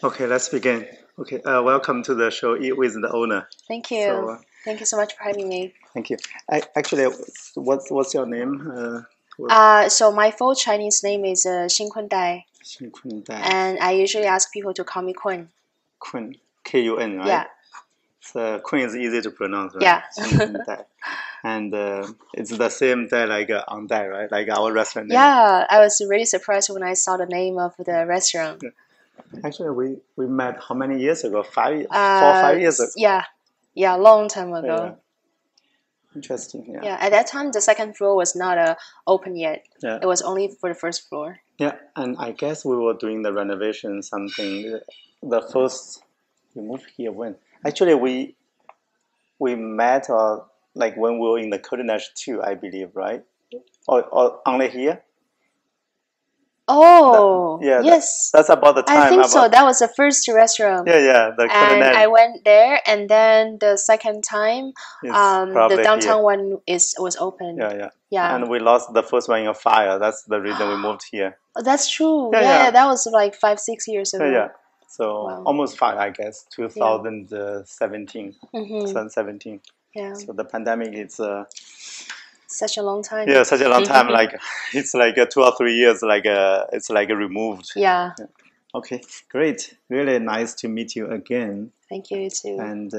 Okay, let's begin. Okay, welcome to the show Eat with the Owner. Thank you. So, Thank you so much for having me. thank you. Actually, what's your name? So my full Chinese name is XinKun Dai, XinKun Dai. and I usually ask people to call me Kun. Kun, Kun, right? Yeah. So Kun is easy to pronounce, right? Yeah. XinKun Dai. And it's the same Dai like on Dai, right? Like our restaurant name. Yeah, I was really surprised when I saw the name of the restaurant. Actually, we met how many years ago? 5 years ago. Yeah, long time ago. Yeah. Interesting. Yeah. Yeah, at that time the second floor was not open yet. Yeah. It was only for the first floor. Yeah, and I guess we were doing the renovation something. The first we moved here when actually we met like when we were in the Culinary 2, I believe, right? Or only here? Oh, yeah, yes. That's about the time. I think so. That was the first restaurant. Yeah, the And Culinary. I went there, and then the second time, the downtown here. one was open. Yeah. And we lost the first one in a fire. That's the reason we moved here. Oh, that's true. Yeah. That was like 5-6 years ago. Yeah. So Wow. almost 5, I guess. 2017. 2017. Yeah. So the pandemic is such a long time. Yeah, such a long time. Like it's like 2 or 3 years. Like it's like removed. Yeah. Okay, great. Really nice to meet you again. Thank you, you too. And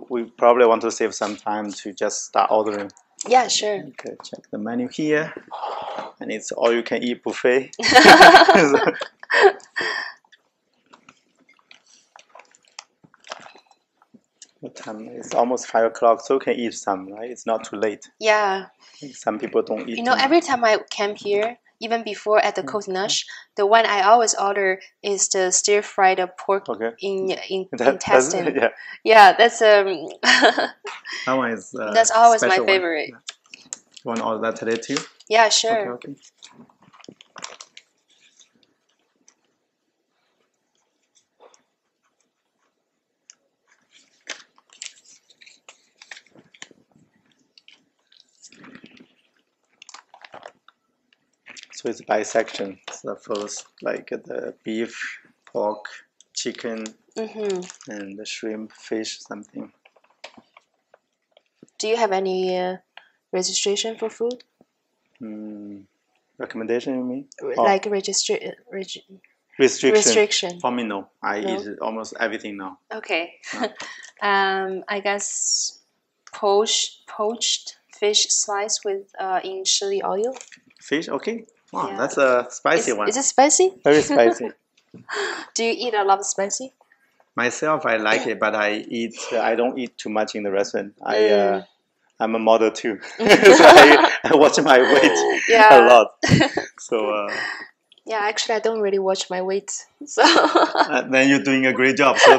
we probably want to save some time to just start ordering. Yeah, sure. Okay, check the menu here, and it's all-you-can-eat buffet. What time? It's almost 5 o'clock, so you can eat some, right? It's not too late. Yeah. Some people don't eat. You know, every time I came here, even before at the Cotonush, the one I always order is the stir-fried pork in intestine. Yeah, that's that one is. That's always my favorite. Yeah. You want to order that today too? Yeah, sure. Okay. So it's by section. So first, like the beef, pork, chicken, and the shrimp, fish, something. Do you have any registration for food? Recommendation, you mean? Like restriction. For me, no. I eat almost everything now. Okay. I guess poached fish slice with in chili oil. Fish, okay. Wow, that's a spicy one. Is it spicy? Very spicy. Do you eat a lot of spicy? Myself, I like it, but I don't eat too much in the restaurant. I'm a model too, so I watch my weight a lot. So yeah, actually, I don't really watch my weight. So then you're doing a great job. So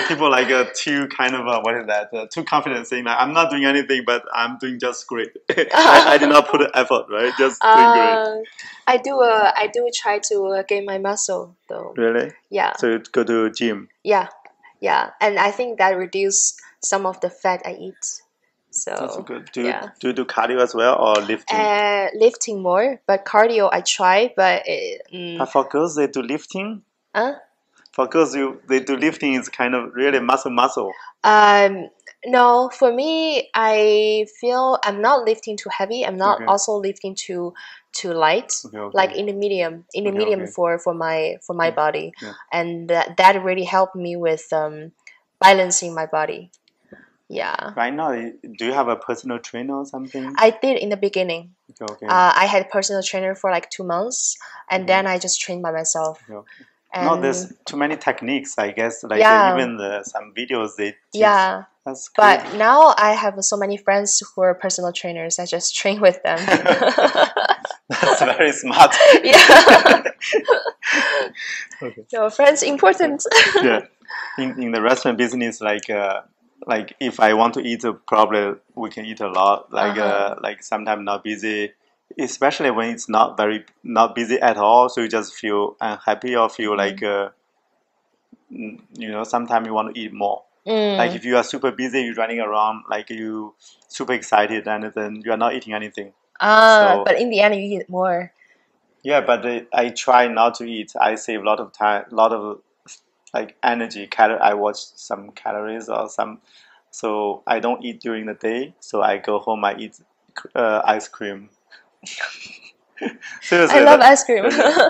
people like too kind of what is that? Too confident, saying like I'm not doing anything, but I'm doing just great. I did not put effort, right? Just doing great. I do try to gain my muscle though. Really? Yeah. So you go to gym. Yeah, and I think that reduces some of the fat I eat. So that's good. Do you do cardio as well or lifting? Lifting more, but cardio I try. But for girls, they do lifting. For girls, they do lifting is kind of really muscle. No, for me, I feel I'm not lifting too heavy. I'm not also lifting too light. Like in the medium, for my body, and that really helped me with balancing my body. Yeah. Right now, do you have a personal trainer or something? I did in the beginning. Okay. I had a personal trainer for like 2 months, and then I just trained by myself. No, there's too many techniques, I guess. Like even some videos they teach. Yeah. That's great. But now I have so many friends who are personal trainers. I just train with them. That's very smart. Yeah. So friends important. Yeah. In the restaurant business, like if I want to eat, probably we can eat a lot. Like sometimes not busy, especially when it's not busy at all. So you just feel unhappy or feel like sometimes you want to eat more. Like if you are super busy, you're running around, like you super excited, and then you are not eating anything. But in the end, you eat more. Yeah, but I try not to eat. I save a lot of time, a lot of like energy. I watch some calories or some, so I don't eat during the day. So I go home, I eat ice cream. Seriously, I love ice cream.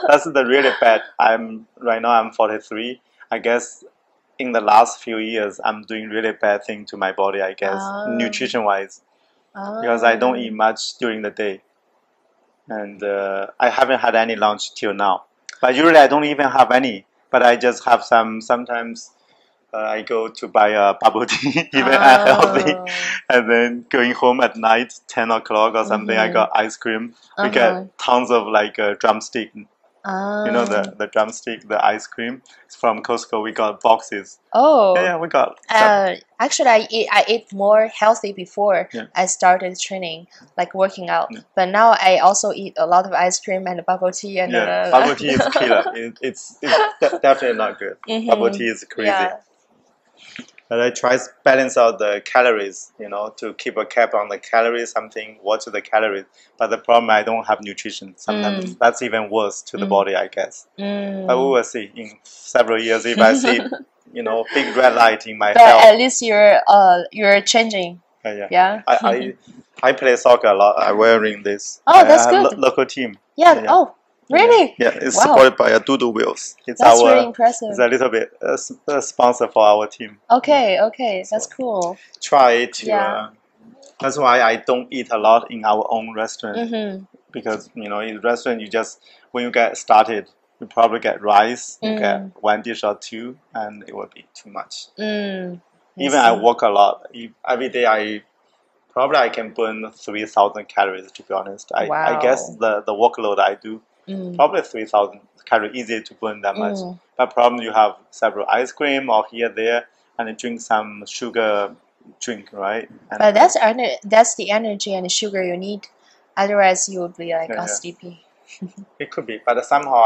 that's the really bad. Right now. I'm 43. I guess in the last few years, I'm doing really bad thing to my body. I guess nutrition wise, because I don't eat much during the day, and I haven't had any lunch till now. But usually I don't even have any. But I just have some. Sometimes I go to buy a bubble tea, even unhealthy, and then going home at night, 10 o'clock or something. I got ice cream. We get tons of like drumstick. You know the drumstick, the ice cream. It's from Costco. We got boxes. Oh. Yeah, we got. Actually, I eat more healthy before I started training, like working out. But now I also eat a lot of ice cream and bubble tea. And bubble tea is killer. It's definitely not good. Bubble tea is crazy. Yeah. But I try to balance out the calories, to keep a cap on the calories, watch the calories. But the problem, I don't have nutrition. Sometimes that's even worse to the body, I guess. But we will see in several years if I see, big red light in my health. But at least you're changing. Yeah. I play soccer a lot. I'm wearing this. Oh, that's good. Local team. Yeah. Oh. Really? Yeah, it's supported by a Doodoo Wheels. That's really impressive. It's a little bit a sponsor for our team. Okay, that's cool. Try to. That's why I don't eat a lot in our own restaurant. Because in restaurant when you get started, you probably get rice, you get one dish or two, and it will be too much. Even I walk a lot. Every day I can burn 3,000 calories. To be honest, I guess the workload I do. Probably 3,000 calories, easy to burn that much. But problem, you have several ice cream or here, there, and drink some sugar drink, right? And but that's the energy and the sugar you need. Otherwise, you would be like sleepy. It could be, but somehow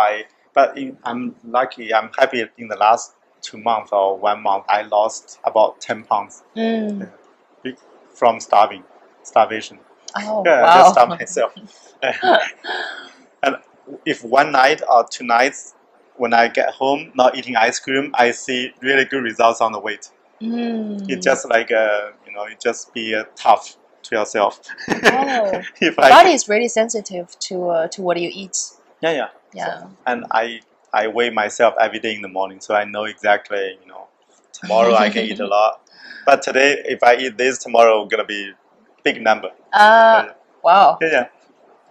I'm lucky. I'm happy in the last 2 months or 1 month, I lost about 10 pounds from starvation. Oh, wow. I just starved myself. And if one night or 2 nights when I get home not eating ice cream, I see really good results on the weight. It's just like you just be tough to yourself. Oh, body is really sensitive to what you eat. Yeah. So, and I weigh myself every day in the morning, so I know exactly. Tomorrow I can eat a lot, but today if I eat this, tomorrow gonna be big number. Wow. Yeah.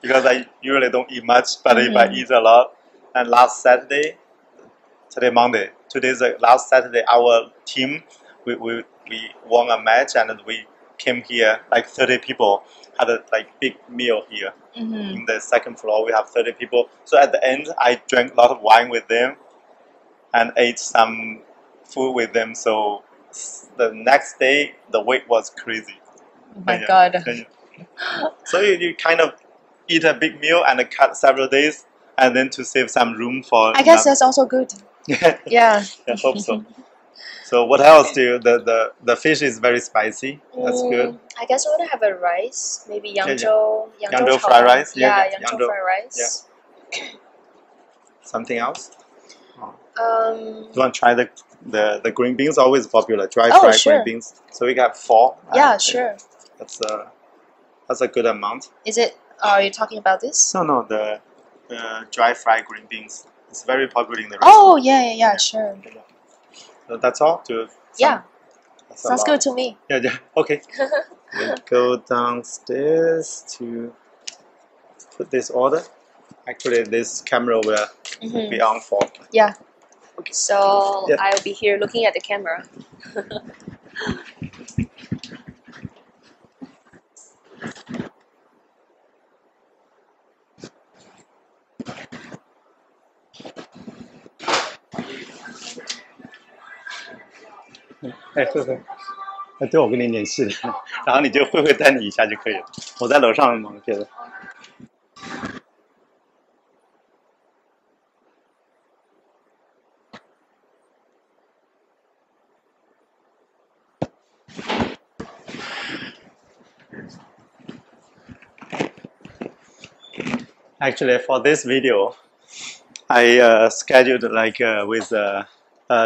Because I usually don't eat much, but if I eat a lot, and last Saturday, today Monday, today's the last Saturday, our team, we won a match and we came here, like 30 people, had a big meal here. In the second floor, we have 30 people. So at the end, I drank a lot of wine with them and ate some food with them. So the next day, the weight was crazy. Oh my God. So you kind of eat a big meal and cut several days, and then to save some room for. I guess that's also good. Yeah. I hope so. So what else do you? The fish is very spicy. That's good. I guess I want to have a rice, maybe Yangzhou fried rice. Yangzhou fried rice. Yeah. Something else? Do you want to try the green beans? Always popular. Dry fried green beans. So we got 4. Yeah, sure. That's a good amount. Is it? Are you talking about this? No, the dry fried green beans. It's very popular in the restaurant. Oh yeah, sure. So that's all. Sounds good to me. Yeah. Okay. We'll go downstairs to put this order. Actually, this camera will be on for. Yeah. Okay. So I'll be here looking at the camera.喝，对，我跟你联系的，然后你就慧带你一下就可以了。我在楼上忙别的。Actually, for this video, I scheduled like with a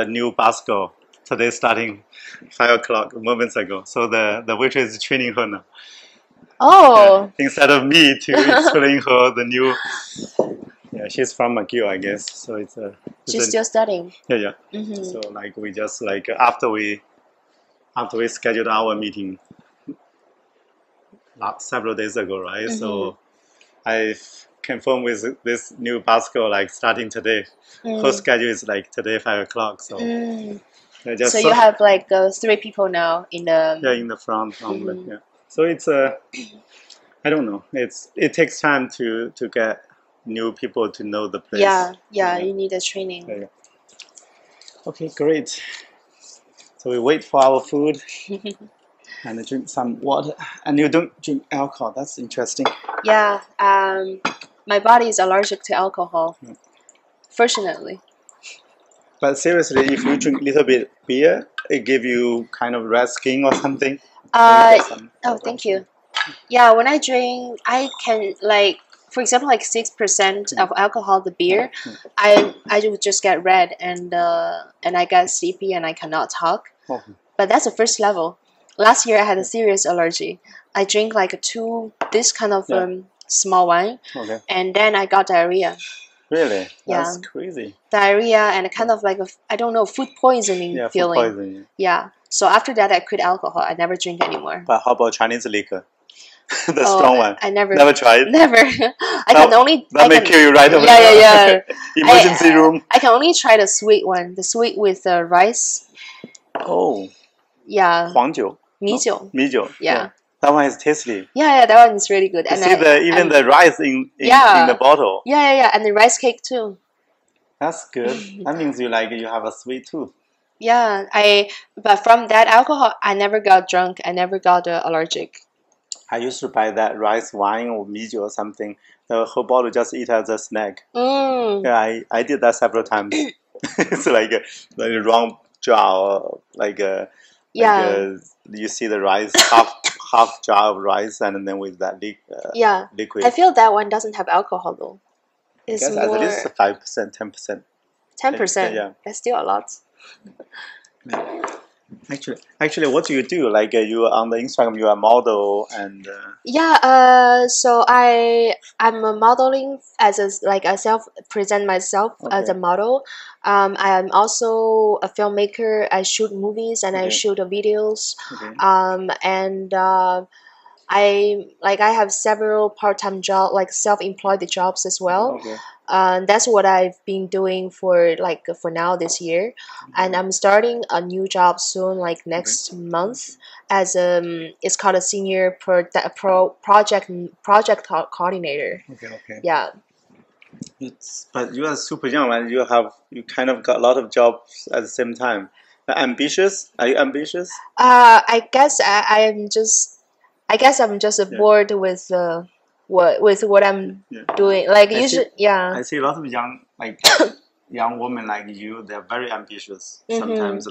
new basketball today starting 5 o'clock moments ago. So the waitress is training her now. Oh. Instead of me to explain her the new. Yeah, she's from McGill, I guess. So she's still studying. Yeah. So like we just like after we scheduled our meeting several days ago, right? So I confirmed with this new basketball like starting today. Her schedule is like today 5 o'clock. So so you have like 3 people now in the in the front. Yeah. So it's I don't know. It takes time to get new people to know the place. Yeah. You need a training. Yeah. Okay, great. So we wait for our food and drink some water. And you don't drink alcohol. That's interesting. Yeah. My body is allergic to alcohol. Fortunately. But seriously, if you drink a little bit beer, it give you kind of red skin or something. Oh, thank you. Yeah, when I drink, I can like, for example, like 6% of alcohol, the beer, I would just get red and I get sleepy and I cannot talk. But that's the first level. Last year I had a serious allergy. I drink like this kind of small wine, and then I got diarrhea. Really? That's crazy. Diarrhea and kind of like I don't know, food poisoning feeling. Food poisoning. Yeah. So after that, I quit alcohol. I never drink anymore. But how about Chinese liquor? The strong one. I never tried. Never. I can only. That may kill you right away. Yeah. Emergency room. I can only try the sweet one. The sweet with rice. Oh. Yeah. 黄酒. 米酒. 米酒. Yeah. That one is tasty. Yeah, that one is really good. You see even the rice in the bottle. Yeah, and the rice cake too. That's good. That means you have a sweet tooth. Yeah, but from that alcohol, I never got drunk. I never got allergic. I used to buy that rice wine or mijo or something. The whole bottle just eat as a snack. Yeah, I did that several times. It's like a wrong jar, you see the rice half jar of rice and then with that liquid. I feel that one doesn't have alcohol though. It's I guess at least 5%, 10%. 10%. Yeah, that's still a lot. Actually, what do you do? Like you on the Instagram, you are a model and. So I'm modeling as I self-present myself as a model. I am also a filmmaker. I shoot movies and I shoot videos. And I have several part-time jobs, like self-employed jobs as well. That's what I've been doing for now this year, and I'm starting a new job soon, like next month, as it's called a senior project coordinator. Yeah. But you are super young, and you kind of got a lot of jobs at the same time. Ambitious? Are you ambitious? I guess I'm just bored with what I'm doing. Like I see a lot of young young women like you. They're very ambitious. Sometimes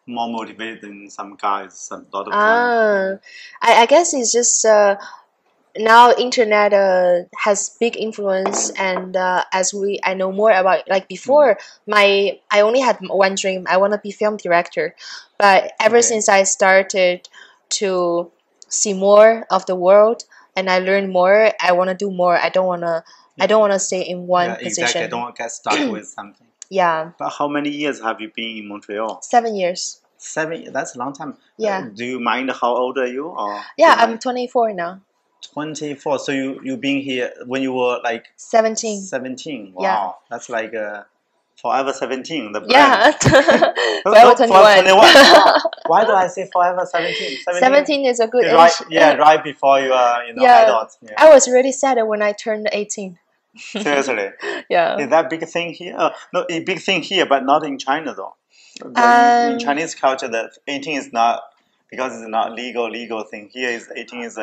more motivated than some guys. A lot of time. I guess it's just now internet has big influence, and as I know more about before, I only had one dream. I want to be film director, but ever since I started to see more of the world and I learn more, I want to do more. I don't want to stay in one position. Exactly. I don't want to get stuck with something. Yeah. But how many years have you been in Montreal? 7 years. 7? That's a long time. Yeah. Do you mind how old are you? Or I'm 24 now. 24. So you been here when you were 17. 17. Wow. Yeah. That's Forever 17, the brand. Yeah. Forever 21. Why do I say Forever 17? 17 is a good age. Right before you are adult. Yeah. I was really sad when I turned 18. Seriously? Yeah. Is that big thing here? No, a big thing here, but not in China though. In Chinese culture, that 18 is not, because it's not legal thing. Here 18 is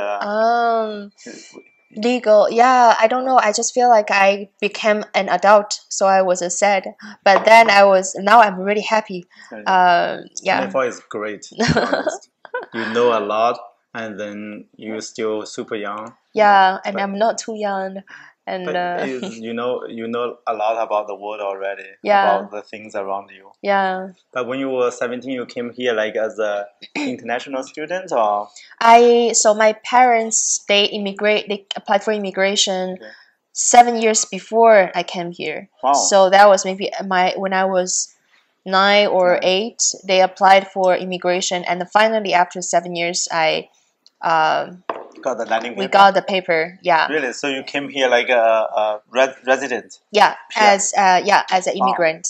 legal. Yeah, I don't know. I just feel like I became an adult, so I was sad. But then now I'm really happy. 24 is great. To be honest. You know a lot, and then you're still super young. Yeah, and I'm not too young. And you know a lot about the world already. Yeah. About the things around you. Yeah. But when you were 17, you came here like as a international student, or so my parents they applied for immigration 7 years before I came here. Wow. So that was maybe when I was 9 or 8, they applied for immigration, and finally after 7 years I got the landing paper? We got the paper. Yeah. Really? So you came here like a resident? Yeah, as an immigrant,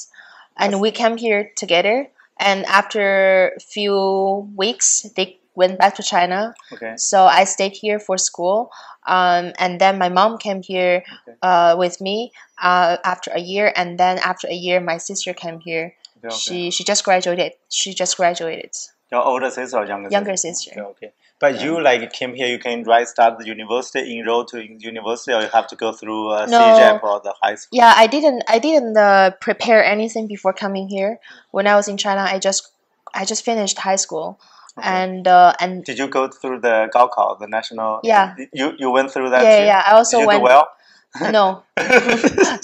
and we came here together. And after a few weeks, they went back to China. Okay. So I stayed here for school, and then my mom came here with me after a year, and then after a year, my sister came here. Okay. She just graduated. Your older sister or younger sister? Younger sister. Okay. But you like came here. You can start the university, enroll to university, or you have to go through CJEP or the high school. Yeah, I didn't prepare anything before coming here. When I was in China, I just finished high school. Okay. And did you go through the Gaokao, the national? Yeah. You went through that too? Yeah. I also went. Did you do well? No,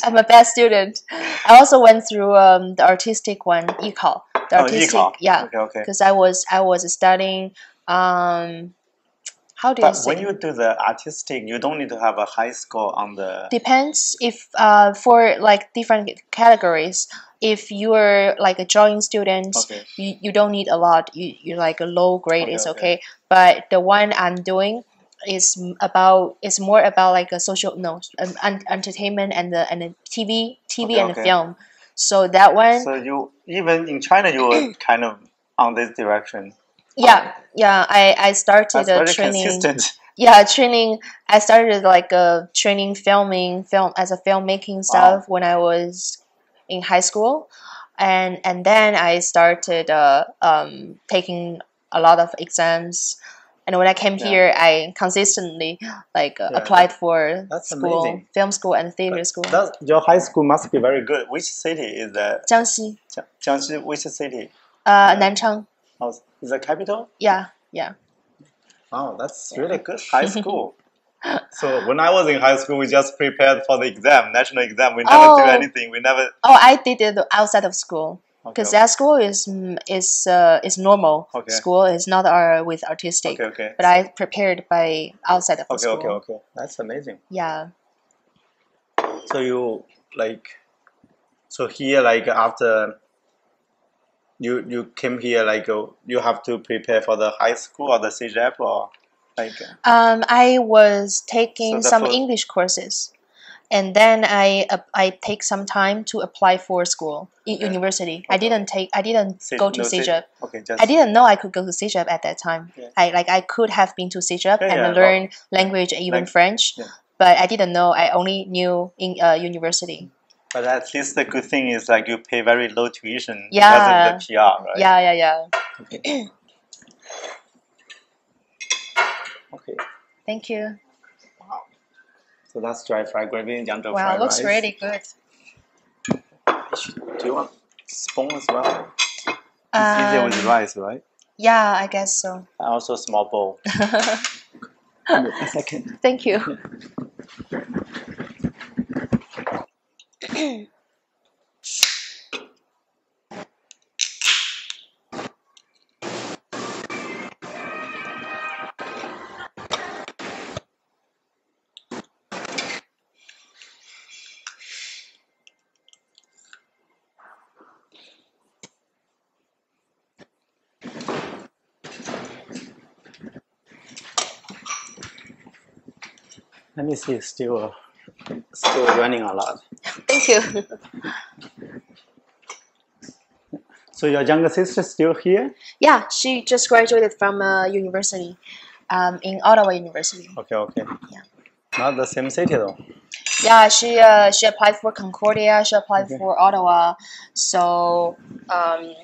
I'm a bad student. I also went through the artistic one, Yikao. The artistic, yeah. Okay. Because I was studying. How do you say? When you do the artistic, you don't need to have a high score on the. Depends if for like different categories. If you're like a drawing student, you don't need a lot. You like a low grade is okay. But the one I'm doing is more about like a social entertainment and the TV and the film. So that one. So you even in China you were kind of on this direction. Yeah. I started training. Consistent. Yeah, training. I started like training film as a filmmaking stuff when I was in high school, and then I started taking a lot of exams. And when I came here, I consistently applied for school, film school and theater school. Your high school must be very good. Which city is that? Jiangxi. Jiangxi, which city? Nanchang. Oh, is the capital? Yeah. Wow, that's really good high school. So when I was in high school, we just prepared for the exam, national exam. We never do anything. We never. Oh, I did it outside of school. Because that school is normal school. It's not with artistic. Okay. But I prepared by outside of the school. Okay. That's amazing. Yeah. So you here after you came here you have to prepare for the high school or the CJEP or I was taking some English courses. And then I take some time to apply for school university. I didn't go to CJEP. I didn't know I could go to CJEP at that time. Yeah. I could have been to CJEP and learn language, even French, but I didn't know. I only knew in university. But at least the good thing is you pay very low tuition because of the PR, right? Yeah. Okay. Okay. Thank you. So that's dry fried gravy, Yangzhou fried rice. Wow, looks really good. Do you want spoon as well? It's easier with rice, right? Yeah, I guess so. And also a small bowl. A second. Thank you. Let me see, still running a lot. Thank you. So your younger sister still here? Yeah, she just graduated from university, in Ottawa University. Okay. Yeah. Not the same city though. Yeah, she applied for Concordia. She applied for Ottawa. So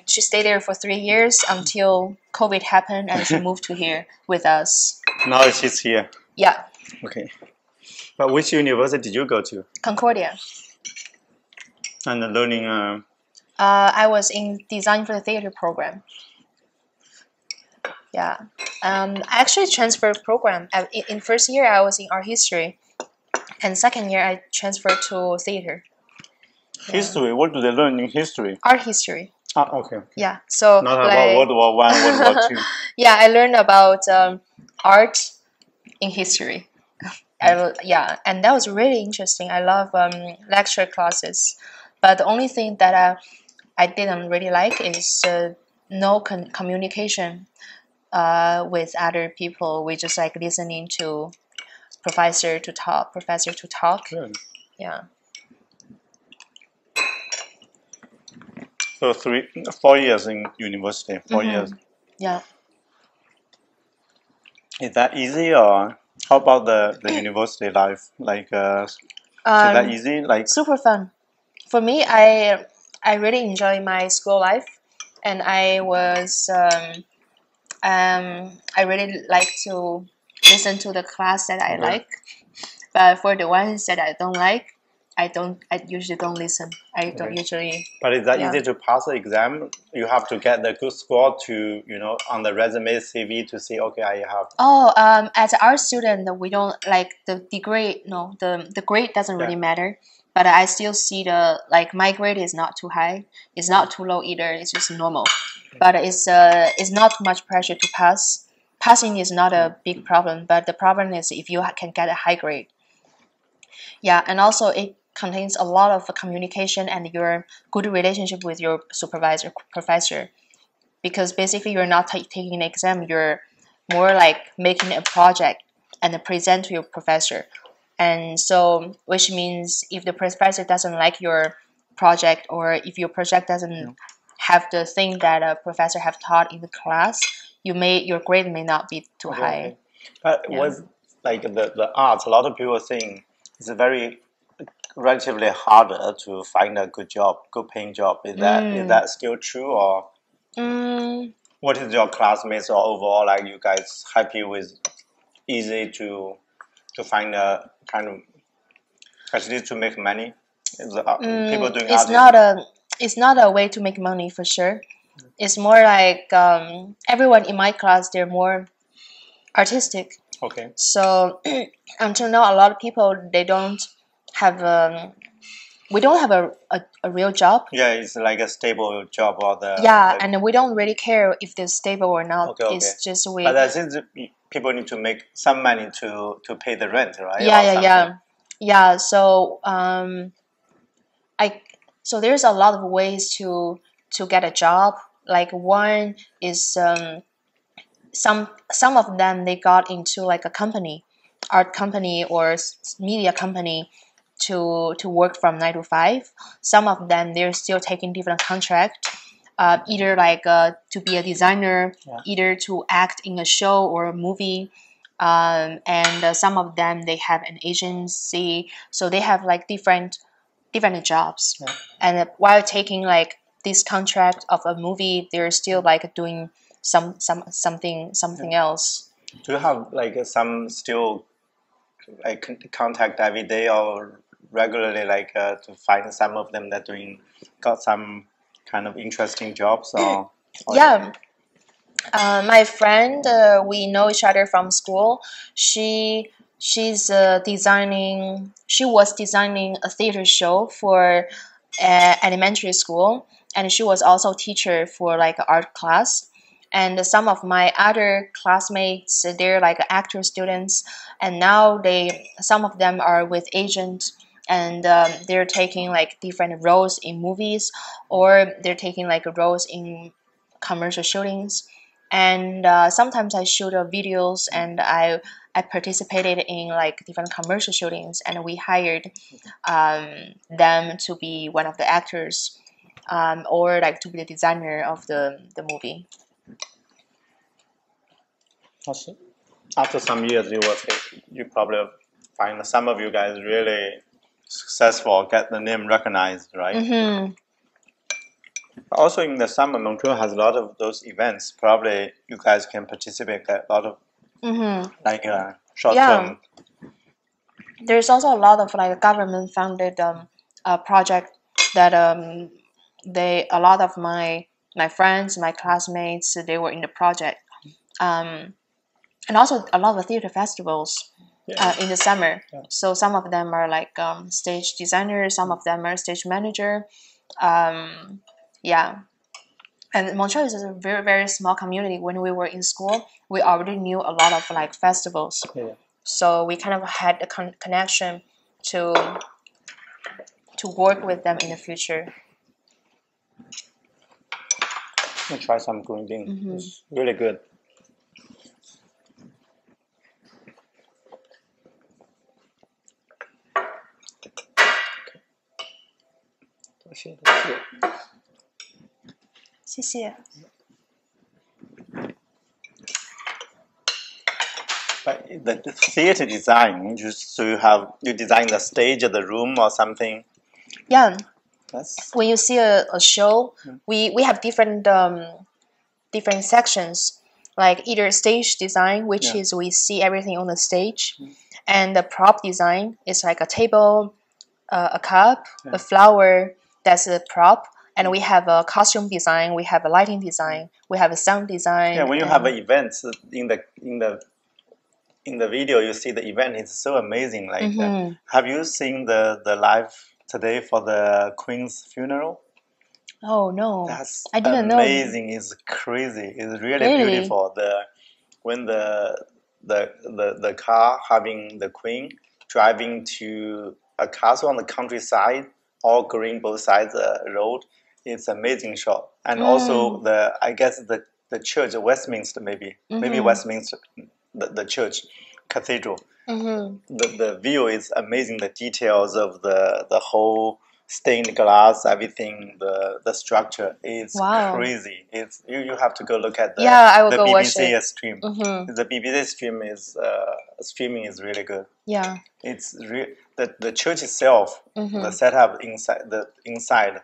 she stayed there for 3 years until COVID happened, and she moved to here with us. Now she's here. Yeah. Okay. But which university did you go to? Concordia. And learning. I was in design for the theater program. Yeah. Actually transfer program. In first year, I was in art history. And second year, I transferred to theater. History? What do they learn in history? Art history. Ah, okay. Yeah, so not about World War I, World War II. Yeah, I learned about art in history. Yeah, and that was really interesting. I love lecture classes, but the only thing that I didn't really like is no communication with other people. We just like listening to professor to talk. Good. Yeah. So 4 years in university. 4 years. Yeah. Is that easy, or how about the university life? Like, is that easy? Like, super fun. For me, I really enjoy my school life, and I really like to listen to the class that I like. But for the ones that I don't like, I usually don't listen. I don't usually. But is that easy to pass the exam? You have to get the good score to, on the resume CV to say, okay, I have. Oh, as an art student, we don't like the grade. No, the grade doesn't really matter. But I still see my grade is not too high. It's not too low either. It's just normal. But it's not too much pressure to pass. Passing is not a big problem, but the problem is if you can get a high grade. Yeah, and also it contains a lot of communication and your good relationship with your supervisor, professor. Because basically you're not taking an exam, you're more like making a project and present to your professor. And so, which means if the professor doesn't like your project, or if your project doesn't have the thing that a professor have taught in the class, your grade may not be too high. But was like the arts, a lot of people think it's relatively harder to find a good paying job. Is that still true, or what is your classmates or overall, like, you guys happy with easy to find a kind of facility to make money? People doing it's not a way to make money for sure. It's more like everyone in my class, they're more artistic. Okay. So until now, a lot of people, they don't have we don't have a real job. Yeah, it's like a stable job, or and we don't really care if they're stable or not. Okay. It's just But I think people need to make some money to pay the rent, right? Yeah. So so there's a lot of ways to get a job. Like one is some of them, they got into like a company, art company or media company, to work from 9 to 5. Some of them, they're still taking different contract, either like to be a designer, either to act in a show or a movie, and some of them, they have an agency, so they have like different jobs. And while taking like this contract of a movie, they're still like doing something else. Do you have like some still like contact every day or regularly, like to find some of them that got some kind of interesting jobs, or yeah. My friend, we know each other from school. She's designing. She was designing a theater show for elementary school, and she was also teacher for like art class. And some of my other classmates, they're like actor students, and now some of them are with agents, and they're taking like different roles in movies, or they're taking like roles in commercial shootings. And sometimes I shoot videos, and I participated in like different commercial shootings, and we hired them to be one of the actors, or like to be the designer of the movie. After some years, you probably find some of you guys really successful, get the name recognized, right? Also, in the summer, Montreal has a lot of those events. Probably you guys can participate at a lot of like short term. There's also a lot of like government funded project that a lot of my friends, my classmates, they were in the project. And also a lot of theater festivals. in the summer. So some of them are like stage designers, some of them are stage manager. Yeah. And Montreal is a very, very small community. When we were in school, we already knew a lot of like festivals. So we kind of had a connection to work with them in the future. Let me try some green bean. It's really good. But the theater design, so you design the stage of the room or something. Yeah. When you see a show, we have different sections, like either stage design, which is we see everything on the stage, and the prop design is like a table, a cup, a flower. That's a prop. And we have a costume design, we have a lighting design, we have a sound design. Yeah, when you have events in the video, you see the event is so amazing. Like, have you seen the live today for the Queen's funeral? Oh no, that's I didn't amazing. know. It's crazy. It's really beautiful. When the car having the Queen driving to a castle on the countryside, all green both sides of the road. It's amazing shot. And also I guess the church, Westminster maybe Westminster, the church cathedral. The view is amazing. The details of the whole stained glass, everything, the structure is crazy. It's you have to go look at the BBC stream. The BBC stream is streaming is really good. Yeah, it's the church itself, the setup inside,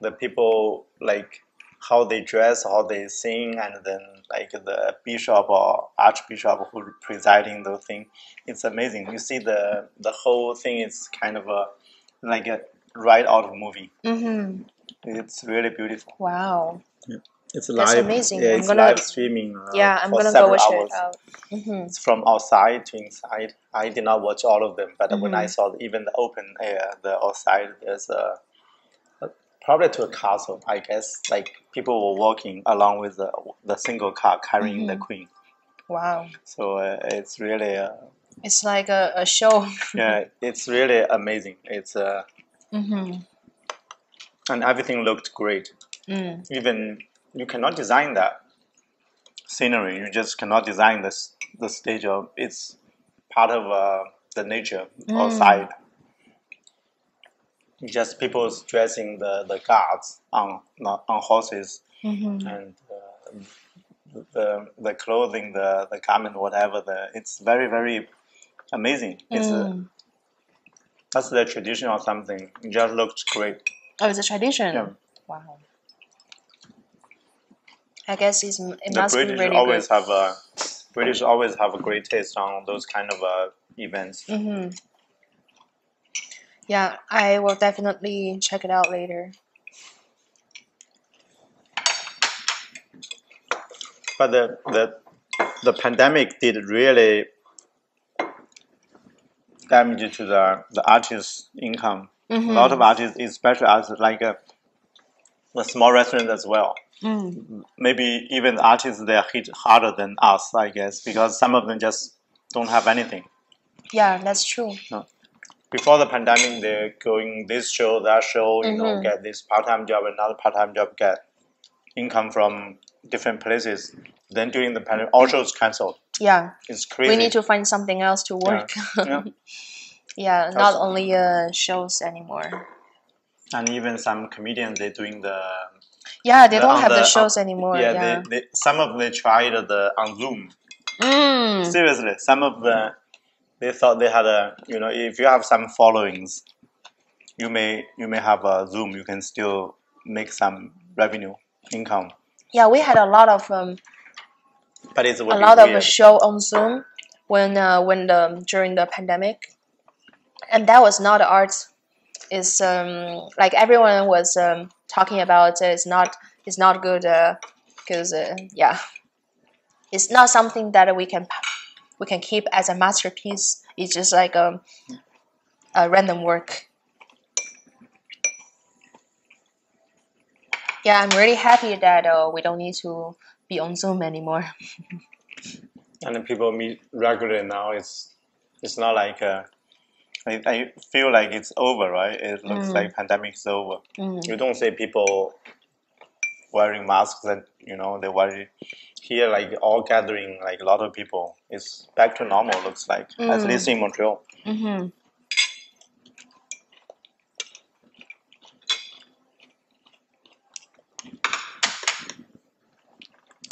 the people, like how they dress, how they sing, and then like the bishop or archbishop who presiding the thing. It's amazing. You see the whole thing is kind of like a right out of a movie. It's really beautiful. Wow. Yeah. It's live. That's amazing. Yeah, it's live streaming. I'm gonna go watch it out. It's from outside to inside. I did not watch all of them, but when I saw even the open air, the outside, there's probably to a castle, I guess. Like people were walking along with the single car carrying the Queen. Wow. So it's really. It's like a show. Yeah, it's really amazing. It's and everything looked great. Even you cannot design that scenery. You just cannot design the stage of. It's part of the nature outside. Just people dressing the guards on horses, and the clothing, the garment, whatever. It's very, very amazing. It's that's the tradition or something. It just looks great. Oh, it's a tradition. Yeah. Wow. I guess it must be really good. British always have a great taste on those kind of events. Yeah, I will definitely check it out later. But the pandemic did really damage to the artists' income. A lot of artists, especially as like the small restaurants as well. Maybe even the artists, they are hit harder than us, I guess, because some of them just don't have anything. Yeah, that's true. No. Before the pandemic, they're going this show, that show, get this part-time job, another part-time job, get income from different places. Then during the pandemic, all shows canceled. Yeah. It's crazy. We need to find something else to work. Yeah, not only shows anymore. And even some comedians, they're doing the... Yeah, they don't have the shows anymore. Yeah, some of them they tried on Zoom. Seriously, some of they thought they had if you have some followings, you may have a Zoom. You can still make some revenue income. Yeah, we had a lot of but it's a lot of a show on Zoom during the pandemic, and that was not art. It's like everyone was talking about it's not good because it's not something that we we can keep as a masterpiece. It's just like a random work. Yeah, I'm really happy that we don't need to be on Zoom anymore. And then people meet regularly now. It's not like I feel like it's over, right? It looks like pandemic is over. You don't see people wearing masks, and they worry here, like all gathering, like a lot of people. It's back to normal. Looks like at least in Montreal.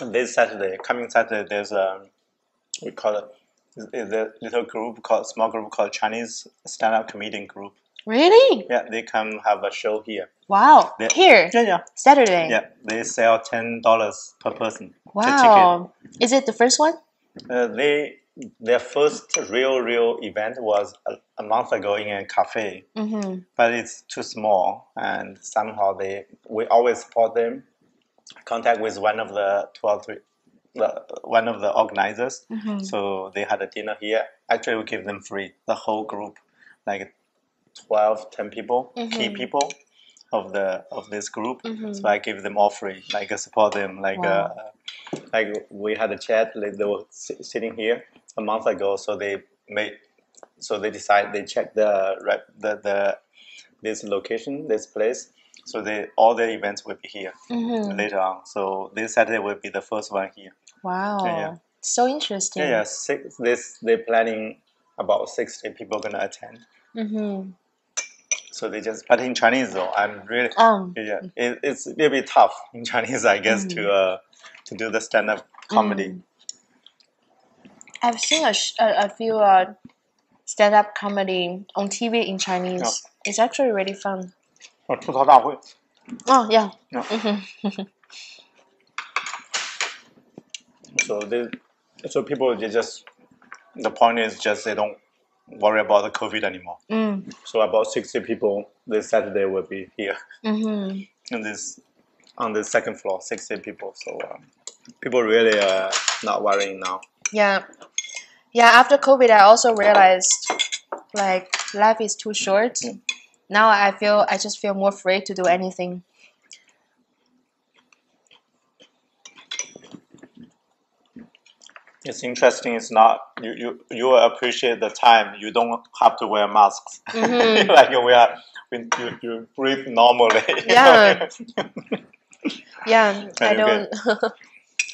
This Saturday, coming Saturday, there's we call it is a little group called small group called Chinese stand-up comedian group. Really? Yeah, they come have a show here. Wow. Here? Yeah. Saturday? Yeah, they sell $10 per person. Wow. Is it the first one? Their first real event was a month ago in a cafe, but it's too small, and somehow we always support them. Contact with one of the one of the organizers, so they had a dinner here. Actually, we give them free, the whole group, like 10 people, key people of this group. So I give them all free, like support them, like like we had a chat. They were sitting here a month ago, so they decided, they checked this location, this place. So all the events will be here later on. So this Saturday will be the first one here. Wow. Yeah. So interesting. Yeah. They're planning about 60 people gonna attend. So they just, but in Chinese though, I'm really it's a little bit tough in Chinese, I guess, to do the stand-up comedy. I've seen a few stand-up comedy on TV in Chinese. Yeah. It's actually really fun. 吐槽大会. Oh yeah. So people, the point is just they don't worry about the COVID anymore. So about 60 people this Saturday will be here. On the second floor, 60 people. So people really are not worrying now. Yeah. After COVID, I also realized like life is too short. Now I just feel more free to do anything. It's interesting. It's not you will appreciate the time. You don't have to wear masks. Like you breathe normally. Yeah. Yeah. I don't.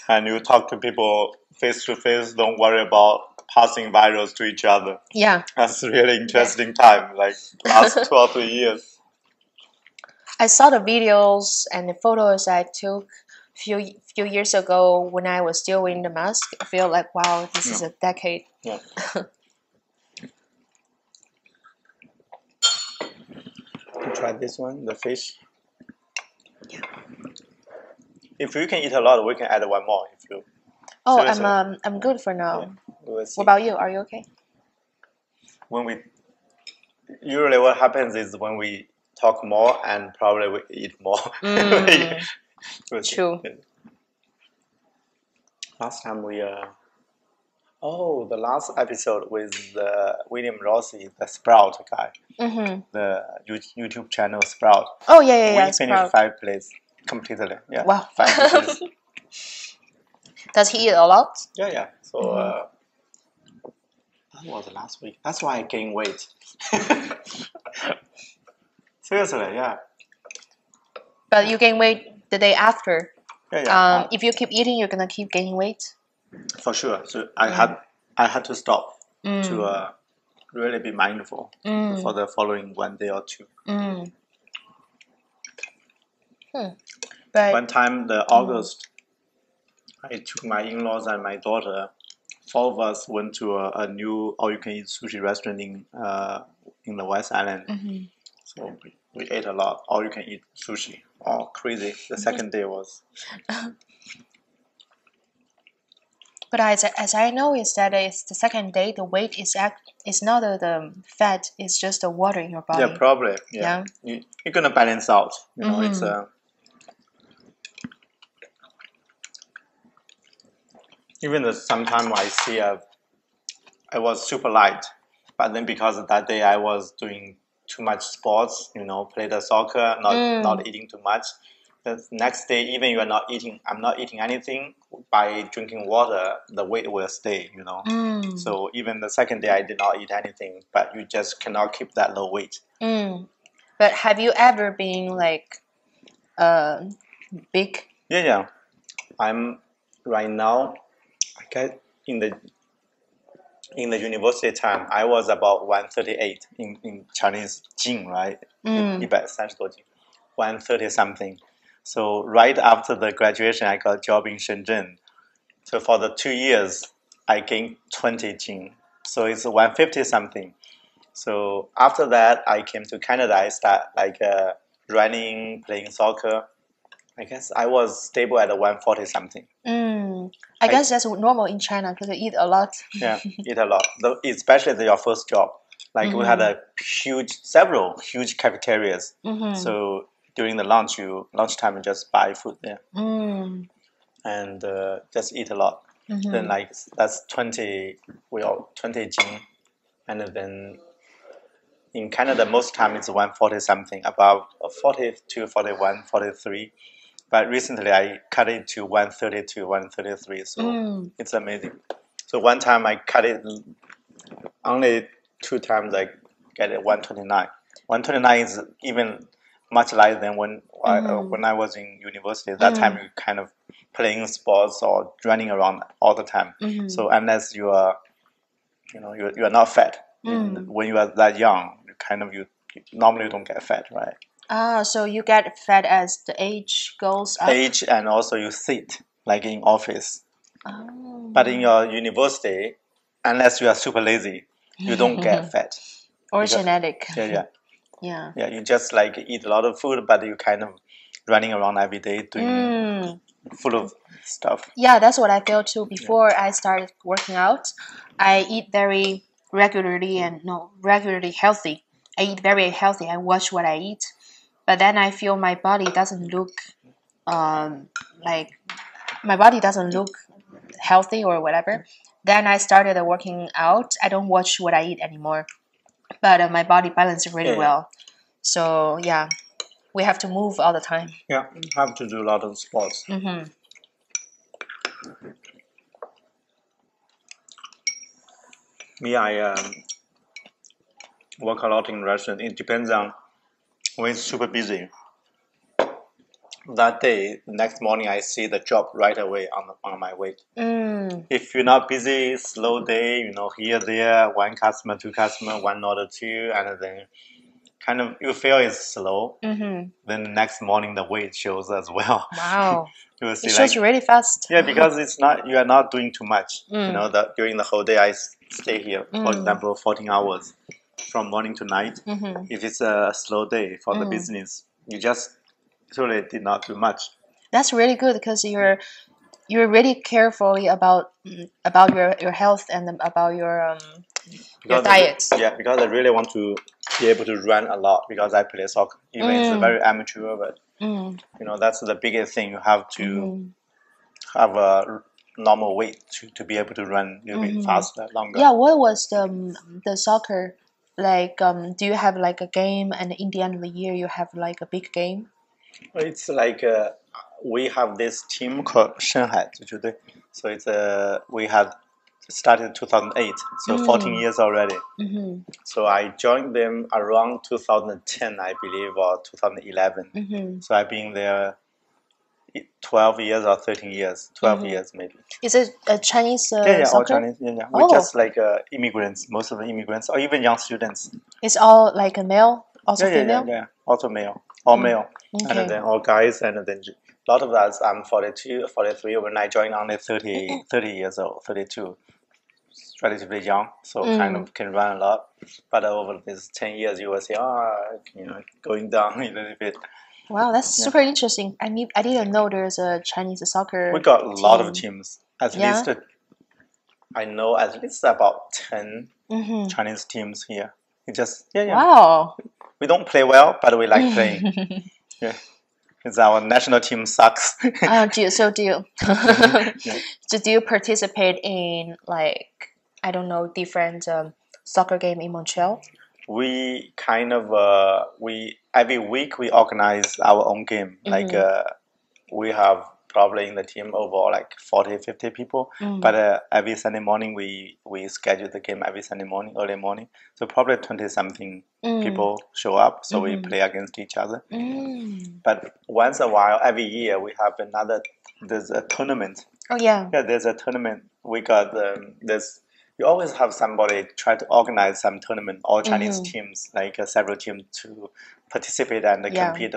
And you talk to people face to face. Don't worry about passing virus to each other. Yeah. That's a really interesting time, like last 12 years. I saw the videos and the photos I took few years ago when I was still wearing the mask. I feel like, wow, this is a decade. Yeah. Try this one, the fish. Yeah. If you can eat a lot, we can add one more. If you. Oh, seriously. I'm good for now. Yeah. What about you? Are you okay? Usually what happens is when we talk more and probably we eat more. True. Last time the last episode with William Rossi, the Sprout guy, the YouTube channel Sprout. Oh yeah. We finished 5 plates completely. Yeah. Wow. 5 dishes. Does he eat a lot? Yeah. So that was last week. That's why I gained weight. Seriously, yeah. But you gain weight the day after. Yeah. If you keep eating, you're gonna keep gaining weight. For sure. So I had to stop to really be mindful for the following 1 day or 2. But one time, the August, I took my in-laws and my daughter. 4 of us went to a new all-you-can-eat sushi restaurant in the West Island. So we ate a lot, all-you-can-eat sushi. Oh, crazy! The second day was. But as I know, is that it's the second day. The weight is not the fat. It's just the water in your body. Yeah, probably. Yeah. You're gonna balance out. It's even sometimes I see I was super light. But then because of that day I was doing too much sports, played the soccer, not eating too much. The next day, even you are not eating, I'm not eating anything. By drinking water, the weight will stay. So even the second day, I did not eat anything. But you just cannot keep that low weight. But have you ever been like big? Yeah. I'm right now. I get in the university time, I was about 138 in Chinese Jing, right? 130多斤, 130 something. So right after the graduation, I got a job in Shenzhen. So for the 2 years, I gained 20 Jing. So it's 150 something. So after that, I came to Canada. I start like running, playing soccer. I guess I was stable at 140 something. I guess that's normal in China because they eat a lot. Yeah, eat a lot. Especially your first job. Like we had several huge cafeterias. So during the lunchtime, you just buy food there and just eat a lot. Then like that's 20 Jing, and then in Canada most time it's 140 something, about 42, 41, 43. But recently I cut it to 132, 133. So it's amazing. So one time I cut it, only 2 times I get it 129. 129 is even much lighter than when I was in university. That time you kind of playing sports or running around all the time. So unless you are, you are not fat. When you are that young, you normally don't get fat, right? So you get fat as the age goes up? Age, and also you sit, like in office. But in your university, unless you are super lazy, you don't get fat. Or genetic. Yeah, you just like eat a lot of food, but you kind of running around every day doing full of stuff. Yeah, that's what I feel too. Before I started working out, I eat very regularly regularly healthy. I eat very healthy. I watch what I eat. But then I feel my body doesn't look healthy or whatever. Then I started working out. I don't watch what I eat anymore. But my body balances really well. So yeah, we have to move all the time. Yeah, have to do a lot of sports. Me, I work a lot in restaurant. It depends on when it's super busy. That day, next morning, I see the job right away on my weight. If you're not busy, slow day, here, there, one customer, two customer, one order, two, and then kind of you feel it's slow. Then the next morning, the weight shows as well. Wow. You will see it shows really fast. Yeah, because you are not doing too much. During the whole day, I stay here, for example, 14 hours from morning to night. If it's a slow day for the business, you just really did not do much. That's really good because you're really carefully about your health and about your diet. Because I really want to be able to run a lot because I play soccer. Even it's very amateur, but that's the biggest thing. You have to have a normal weight to be able to run a little bit faster, longer. Yeah, what was the soccer like? Do you have like a game, and in the end of the year you have like a big game? It's like we have this team called Shanghai, so it's we had started in 2008, so 14 years already. So I joined them around 2010, I believe, or 2011. So I've been there 12 years or 13 years, 12 years maybe. Is it a Chinese all soccer? Chinese. We're just like immigrants, most of the immigrants, or even young students. It's all like a male, also female? Yeah, also male, all male. Okay. And then all guys, and then a lot of us, I'm 42, 43, when I joined only 30 years old, 32. Relatively young, so kind of can run a lot. But over these 10 years, you will see, going down a little bit. Wow, that's super interesting. I didn't know there's a Chinese soccer. We got a lot of teams. At least, I know at least about 10 Chinese teams here. Wow. We don't play well, but we like playing. Because our national team sucks. Do you participate in like I don't know, different soccer game in Montreal? We kind of every week we organize our own game. Like we have probably in the team overall like 40, 50 people. But every Sunday morning we schedule the game every Sunday morning, early morning. So probably 20 something people show up. So we play against each other. But once a while, every year we have there's a tournament. Oh yeah. Yeah, there's a tournament. We got this. You always have somebody try to organize some tournament, all Chinese teams, like several teams to participate and compete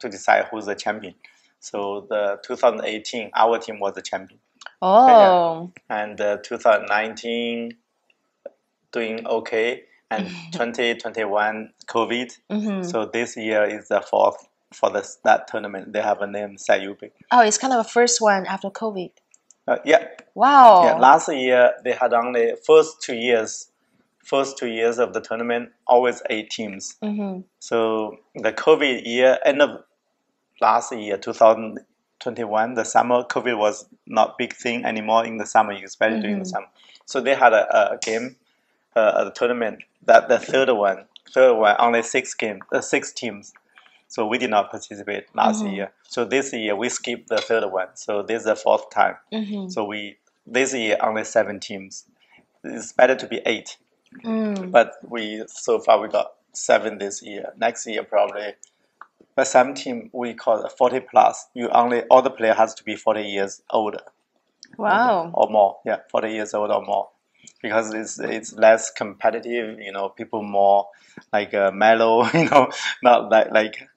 to decide who's the champion. So the 2018, our team was the champion. Oh. Yeah. And 2019, doing okay. And 2021, COVID. So this year is the fourth for that tournament. They have a name, Sayubi. Oh, it's kind of a first one after COVID. Yeah. Wow. Yeah. Last year they had only first 2 years of the tournament, always 8 teams. So the COVID year, end of last year, 2021, the summer, COVID was not big thing anymore in the summer, especially during the summer. So they had a game, a tournament. That the third one, only 6 teams. So we did not participate last year. So this year we skipped the third one. So this is the 4th time. So this year only 7 teams. It's better to be 8. But so far we got 7 this year. Next year probably. But some team we call it 40 plus. All the player has to be 40 years older. Wow. Or more. Yeah, 40 years old or more. Because it's less competitive, people more like mellow, not like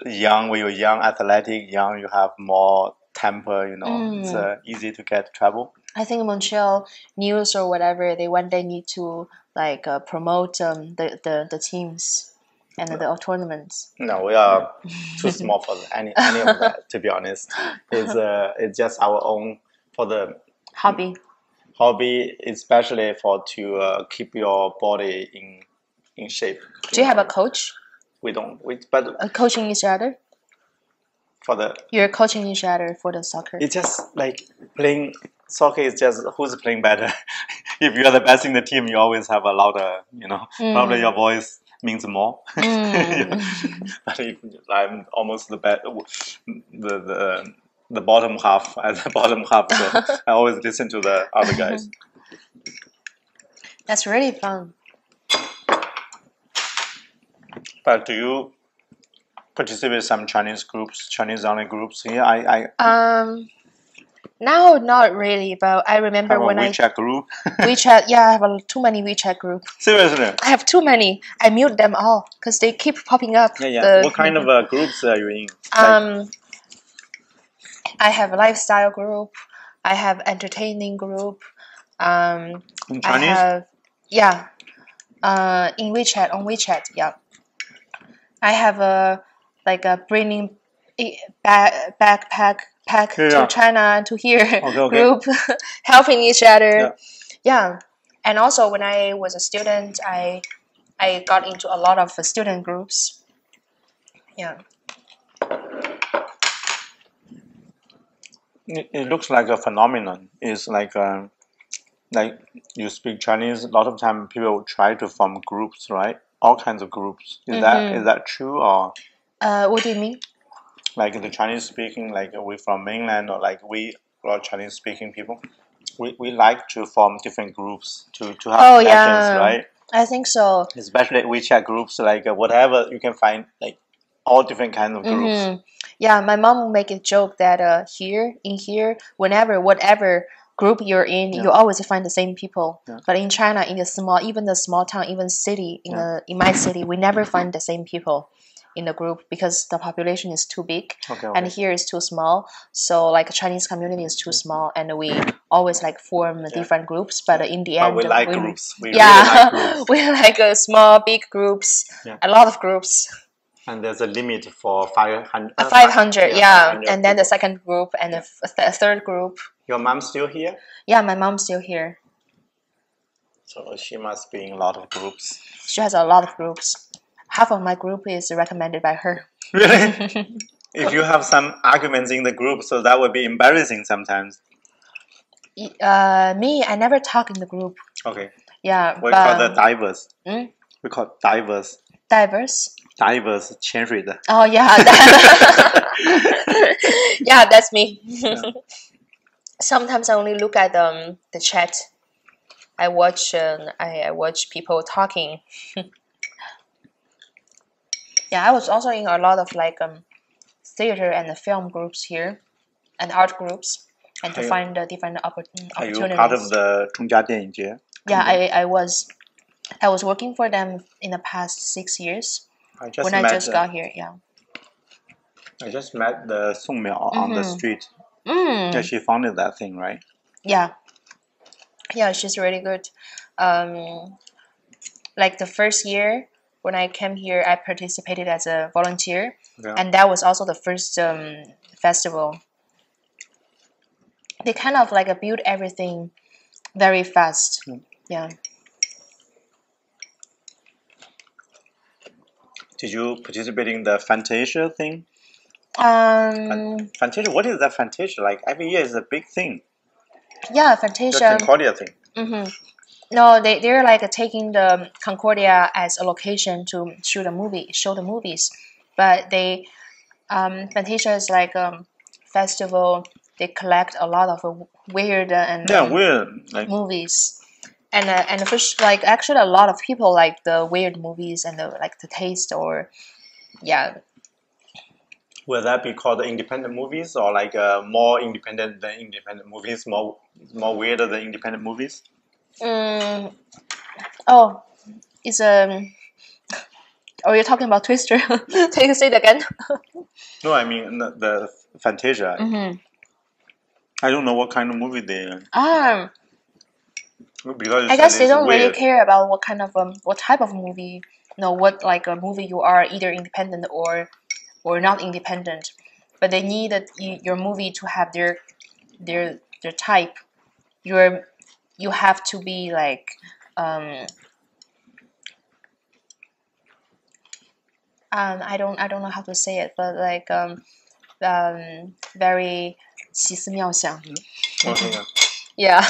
young. When you're young, athletic, young, you have more temper, it's easy to get trouble. I think Montreal news or whatever, they need to like promote the teams and the tournaments. No, we are too small for any of that. To be honest, it's just our own for the hobby, especially to keep your body in shape. Do you have a coach? We don't. But coaching each other. You're coaching each other for the soccer. It's just like playing soccer. Is just who's playing better. If you are the best in the team, you always have a louder. Probably your voice means more. But if I'm almost the best, the bottom half at the bottom half, so I always listen to the other guys. That's really fun. But do you participate in some Chinese-only groups here? Now not really, but I remember when WeChat group. WeChat, yeah, I have too many WeChat groups. Seriously? I have too many. I mute them all because they keep popping up. Yeah. What kind of groups are you in? I have a lifestyle group. I have entertaining group. In Chinese? In WeChat, on WeChat, yeah. I have a bringing backpack to China and to here group, helping each other. Yeah. And also when I was a student, I got into a lot of student groups. Yeah. It looks like a phenomenon. It's like you speak Chinese. A lot of time people try to form groups, right? All kinds of groups. Is that true or? What do you mean? Like the Chinese speaking, like we from mainland, or like we are Chinese speaking people. We like to form different groups to have connections, right? I think so. Especially WeChat groups, like whatever you can find, like all different kinds of groups. Yeah, my mom will make a joke that in here, whatever group you're in, you always find the same people. But in China, in the small town, even city, in my city, we never find the same people in the group because the population is too big and here is too small. So like Chinese community is too small, and we always like form different groups. But in the end, we like groups. We really like groups. We like small, big groups, a lot of groups. And there's a limit for 500. 500, and then the second group and the third group. Your mom still here? Yeah, my mom's still here. So she must be in a lot of groups. She has a lot of groups. Half of my group is recommended by her. Really? If you have some arguments in the group, so that would be embarrassing sometimes. Me, I never talk in the group. Okay. Yeah, we call that diverse. Mm? We call diverse. Diverse. Diverse 潜水的. Oh yeah. Yeah, that's me. Yeah. Sometimes I only look at the chat. I watch people talking. Yeah, I was also in a lot of like theater and film groups here, and art groups, and to find different opportunities. Are you part of the 中嘉电影节? Yeah, I was. I was working for them in the past 6 years. I just got here. Yeah. I just met the Song Miao on the street. Yeah, she founded that thing, right? Yeah. Yeah, she's really good. Like the first year when I came here, I participated as a volunteer, and that was also the first festival. They kind of like build everything very fast. Yeah. Did you participate in the Fantasia thing? Fantasia, what is that Fantasia? Like every year is a big thing. Yeah, Fantasia. The Concordia thing. No, they're like taking the Concordia as a location to show the movies. But they Fantasia is like a festival. They collect a lot of weird and weird like movies. And for like actually a lot of people like the weird movies and the taste or Will that be called independent movies or like more independent than independent movies, more weirder than independent movies? Oh, it's Oh, you're talking about Twister. Say it again. No, I mean the Fantasia. I don't know what kind of movie they. Because I guess they don't really care about what kind of what type of movie. No, what like a movie you are, either independent or not independent, but they need your movie to have their type. You have to be like I don't know how to say it, but like very 奇思妙想. Yeah.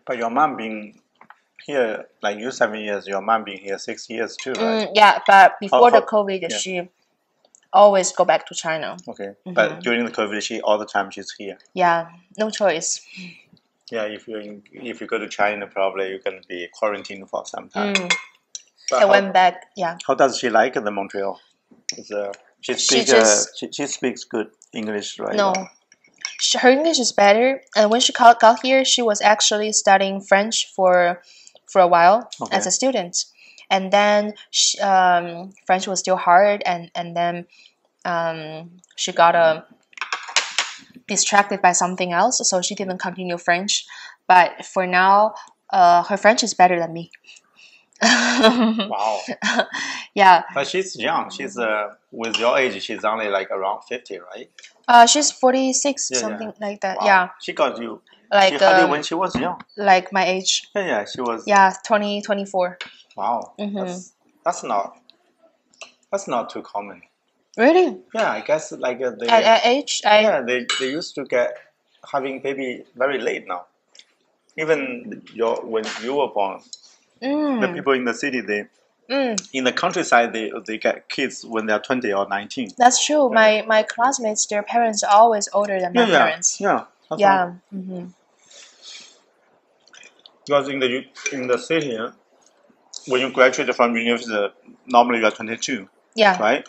But your mom being here, like you 7 years, your mom being here 6 years too, right? Yeah, but before the COVID, she always go back to China. Okay, but during the COVID, all the time she's here. Yeah, no choice. Yeah, if you go to China, probably you can be quarantined for some time. I went back. Yeah. How does she like the Montreal? She speaks good English, right? No. Her English is better, and when she got here, she was actually studying French for a while as a student, and then French was still hard, and then she got distracted by something else, so she didn't continue French. But for now, her French is better than me. Wow. Yeah. But she's young. She's with your age, she's only like around 50, right? She's 46, something like that. Wow. Yeah. She got you. Like she had you when she was young. Like my age. Yeah, she was. Yeah, 24. Wow. That's not too common. Really? Yeah, I guess like they. At age, they used to get having baby very late now. Even when you were born. The people in the city, in the countryside, they get kids when they are 20 or 19. That's true. My classmates, their parents are always older than my parents. Yeah. Yeah. Because in the city, when you graduate from university, normally you are 22. Yeah. Right.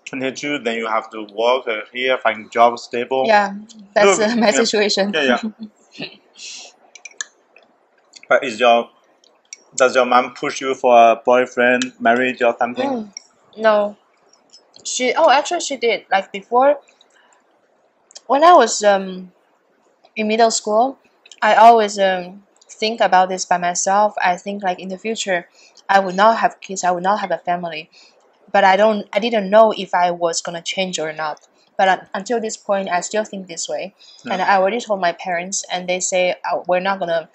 22, then you have to work here, find job stable. Yeah, that's my situation. Yeah. But does your mom push you for a boyfriend, marriage, or something? No. Actually, she did. Like before, when I was in middle school, I always think about this by myself. I think like in the future, I would not have kids. I would not have a family. But I didn't know if I was gonna change or not. But until this point, I still think this way. And I already told my parents, and they say we're not gonna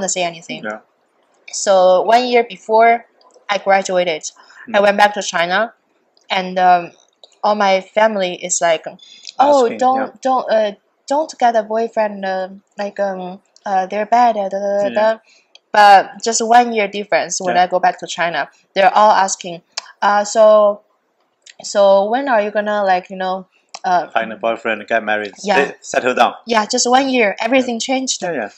say anything. Yeah. So 1 year before I graduated, I went back to China, and all my family is like, "Oh, don't get a boyfriend. they're bad. But just 1 year difference when I go back to China, they're all asking, so when are you gonna find a boyfriend, get married, settle down? Yeah, just 1 year, everything changed. Yeah.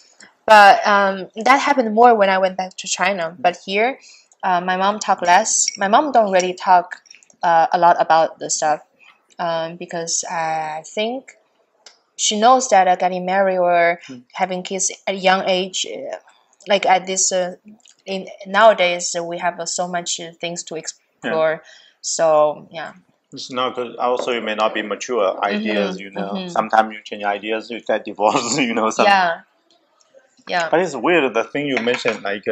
But that happened more when I went back to China. But here, my mom talk less. My mom don't really talk a lot about the stuff because I think she knows that getting married or having kids at a young age, like at this, nowadays we have so much things to explore. So yeah. It's not good. Also, you may not be mature ideas. Sometimes you change ideas, you get divorced. Yeah. But it's weird. The thing you mentioned, like,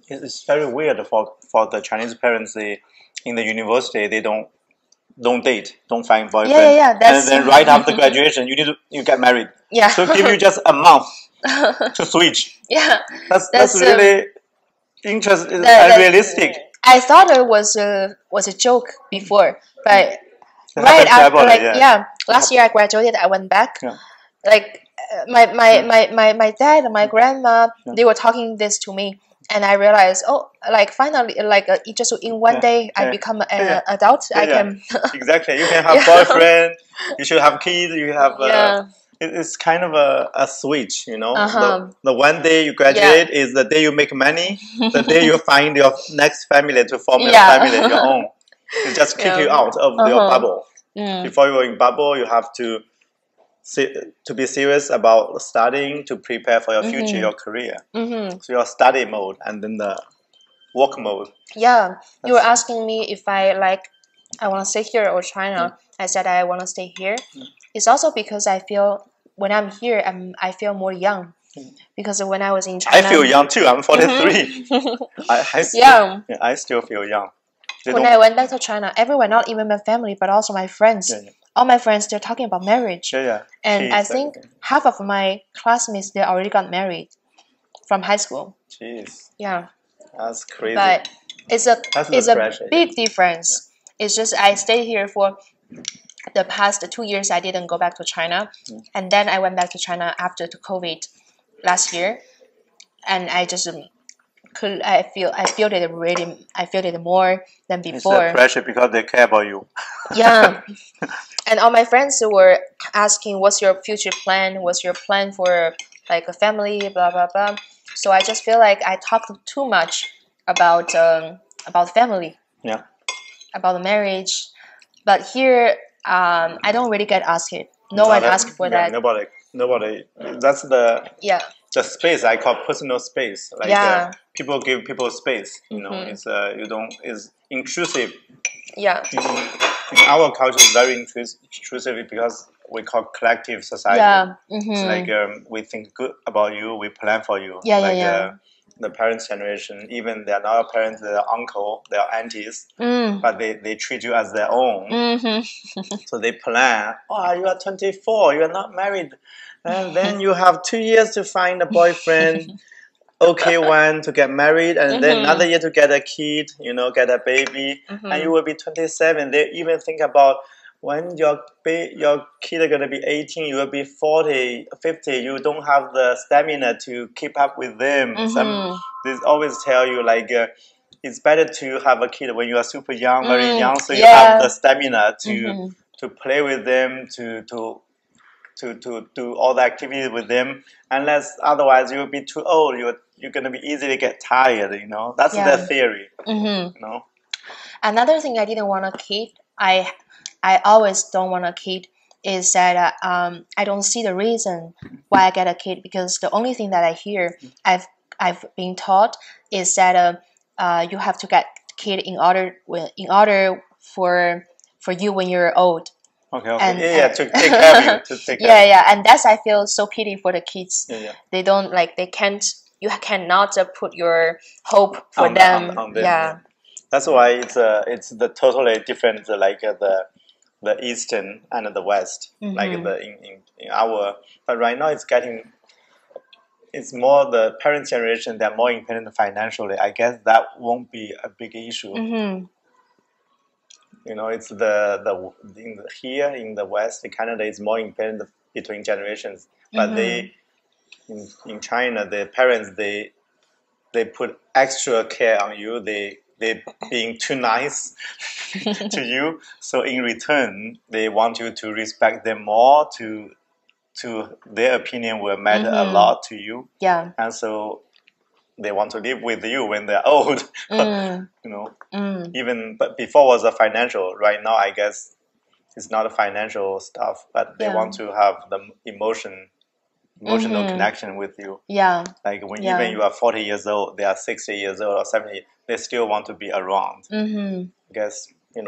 it's very weird for the Chinese parents. In the university, they don't date, don't find boyfriend. Yeah. And then right after graduation, you get married. Yeah. So give you just a month to switch. Yeah. That's really interesting and realistic. I thought it was a joke before, but right after last year I graduated, I went back. Like my dad and my grandma, they were talking this to me, and I realized, finally, just in 1 day I become an adult. I can exactly. You can have boyfriend. You should have kids. You have. It's kind of a switch, The 1 day you graduate is the day you make money. The day you find your next family to form your family, your own. It just kick you out of your bubble. Before you're in bubble, you have to be serious about studying to prepare for your future, your career. So your study mode and then the work mode. Yeah, you were asking me if I want to stay here or China. I said I want to stay here. It's also because I feel when I'm here, I feel more young. Because when I was in China, I feel young too. I'm 43. I still feel young. When I went back to China, everyone, not even my family, but also my friends, all my friends, they're talking about marriage. And I think half of my classmates, they already got married from high school. Jeez. Yeah. That's crazy. But it's a big difference. It's just I stayed here for the past 2 years. I didn't go back to China, and then I went back to China after the COVID last year, and I just I feel it more than before. It's a pressure because they care about you. Yeah. And all my friends were asking, "What's your future plan? What's your plan for a family?" Blah blah blah. So I just feel like I talked too much about family. Yeah. About the marriage, but here I don't really get asked it. No one asked for that. Nobody. That's the space I call personal space. People give people space. It's intrusive. Yeah. In our culture, it's very intrusive because we call collective society. Yeah. It's we think good about you, we plan for you. The parents' generation, even they're not parents, they're uncle, they're aunties, but they treat you as their own. So they plan, you are 24, you are not married. And then you have 2 years to find a boyfriend, okay one to get married, and then another year to get a kid, get a baby, and you will be 27. They even think about when your kid are going to be 18, you will be 40, 50. You don't have the stamina to keep up with them. They always tell you it's better to have a kid when you are super young, very young, so you have the stamina to play with them, to do all the activities with them. Unless otherwise you will be too old. You're going to be easily get tired. That's their theory. Another thing I didn't want a kid. I always don't want a kid is that I don't see the reason why I get a kid, because the only thing that I hear I've been taught is that you have to get kid in order for you when you're old. Okay. To take care of you. And that's I feel so pity for the kids. They don't you cannot put your hope for them. On them. That's why it's the totally different the Eastern and the West, in our. But right now it's more the parent generation. They're more independent financially. I guess that won't be a big issue. It's here in the West, Canada is more independent between generations, but in China, the parents they put extra care on you. They being too nice to you. So in return, they want you to respect them more. To their opinion will matter a lot to you. Yeah. And so they want to live with you when they're old. You know. Even but before was a financial. Right now, I guess it's not a financial stuff, but they want to have the emotional connection with you. Yeah. Like when even you are 40 years old, they are 60 years old or 70, they still want to be around. I guess, you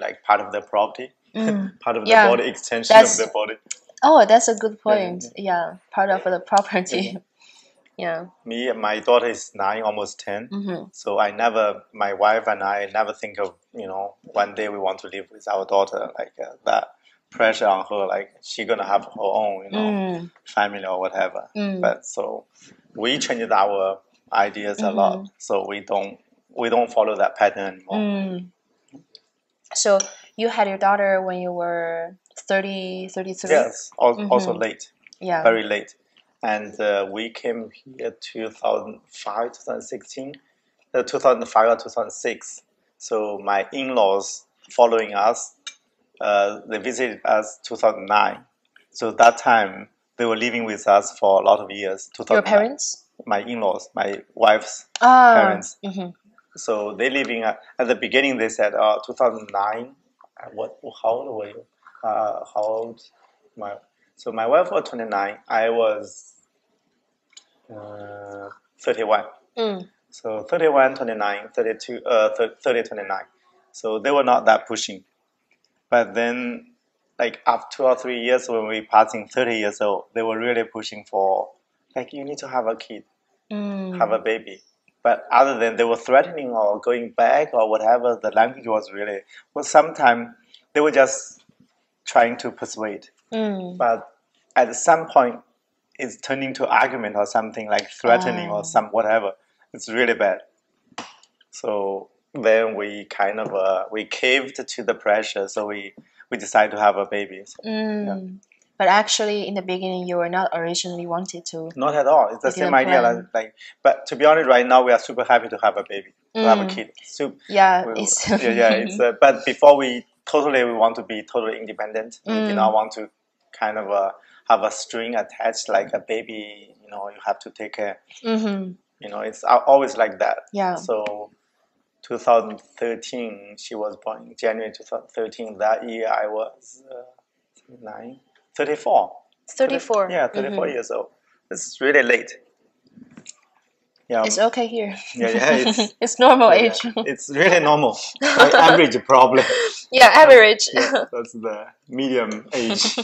like part of their property, part of the body, extension of their body. Oh, that's a good point. Yeah, part of the property. Yeah. Me and my daughter is 9, almost 10. So my wife and I never think of, one day we want to live with our daughter, like that pressure on her, like she gonna have her own, family or whatever. But so we changed our ideas a lot. So we don't follow that pattern anymore. So you had your daughter when you were 30, 33? Yes, also late. Yeah. Very late. And we came here 2005, 2016, 2005 or 2006. So my in-laws following us, they visited us 2009. So that time they were living with us for a lot of years. Your parents? My in-laws, my wife's parents. So they living at the beginning. They said, 2009. How old were you? How old? So my wife was 29. I was 31. So 31, 29, 32, 30, 29. So they were not that pushing. But then, like after 2 or 3 years, when we passing 30 years old, they were really pushing for, like, you need to have a kid, have a baby. But other than they were threatening or going back or whatever, the language was really, well, sometimes they were just trying to persuade. But at some point, it's turning to argument or something like threatening or some whatever. It's really bad. So then we kind of we caved to the pressure. So we decided to have a baby. So, But actually, in the beginning, you were not originally wanted to. Not at all. It's the same idea. But to be honest, right now we are super happy to have a baby, to have a kid. But before we want to be totally independent. We do not want to kind of have a string attached like a baby. You have to take care. It's always like that. Yeah. So 2013, she was born in January 2013. That year I was 34. 34. Yeah, 34 years old. It's really late. Yeah. It's okay here. Yeah. It's normal age. It's really normal. Like average probably. Yeah, average. Yeah, that's the medium age.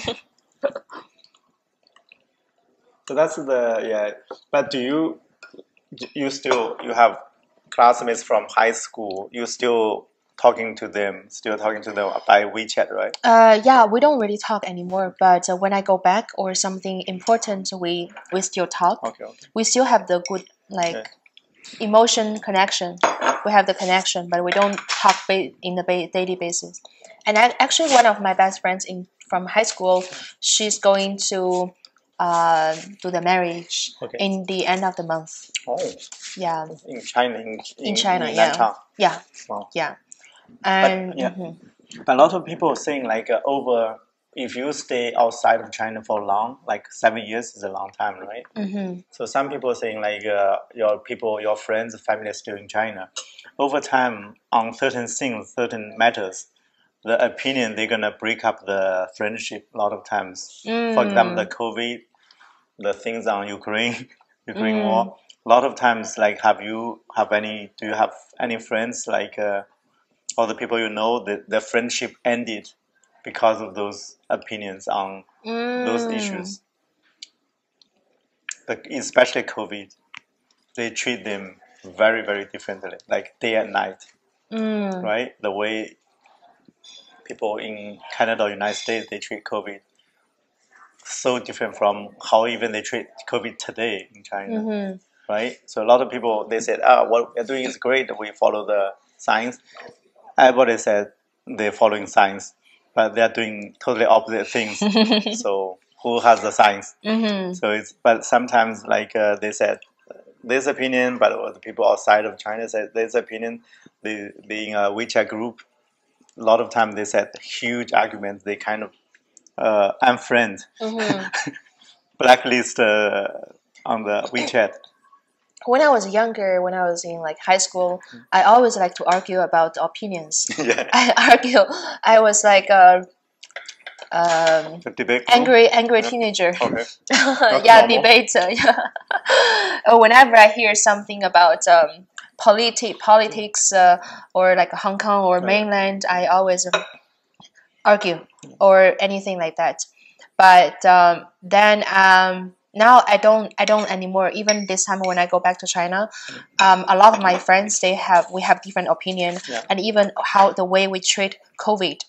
So that's But do you have classmates from high school? You still talking to them by WeChat, right? Yeah, we don't really talk anymore. But when I go back or something important, we still talk. Okay. We still have the good emotion connection. We have the connection, but we don't talk in the daily basis. And actually, one of my best friends from high school, she's going to do the marriage in the end of the month. Oh. Yeah. In China. In China, yeah. Yeah. Wow. Yeah. And but a lot of people are saying if you stay outside of China for long, like 7 years is a long time, right? So some people are saying your friends, family are still in China. Over time, on certain things, certain matters, the opinion, they're gonna break up the friendship a lot of times. For example, the COVID, the things on Ukraine war. A lot of times, do you have any friends or the people the friendship ended because of those opinions on those issues. Especially COVID, they treat them very, very differently, like day and night, right? The way people in Canada or United States, they treat COVID so different from how even they treat COVID today in China, right? So a lot of people, they said, what we're doing is great, we follow the science. Everybody said they're following science, but they're doing totally opposite things. So who has the science. So it's, but sometimes like they said this opinion, but the people outside of China said this opinion. They in a WeChat group, a lot of time they said huge arguments. They kind of unfriend, blacklist on the WeChat. When I was younger, when I was in like high school, I always like to argue about opinions. Yeah. I was like angry teenager. Okay. Yeah, debate. Yeah. Whenever I hear something about politics or like Hong Kong or mainland, I always argue or anything like that. But then now I don't anymore. Even this time when I go back to China, a lot of my friends we have different opinion, and even how the way we treat COVID,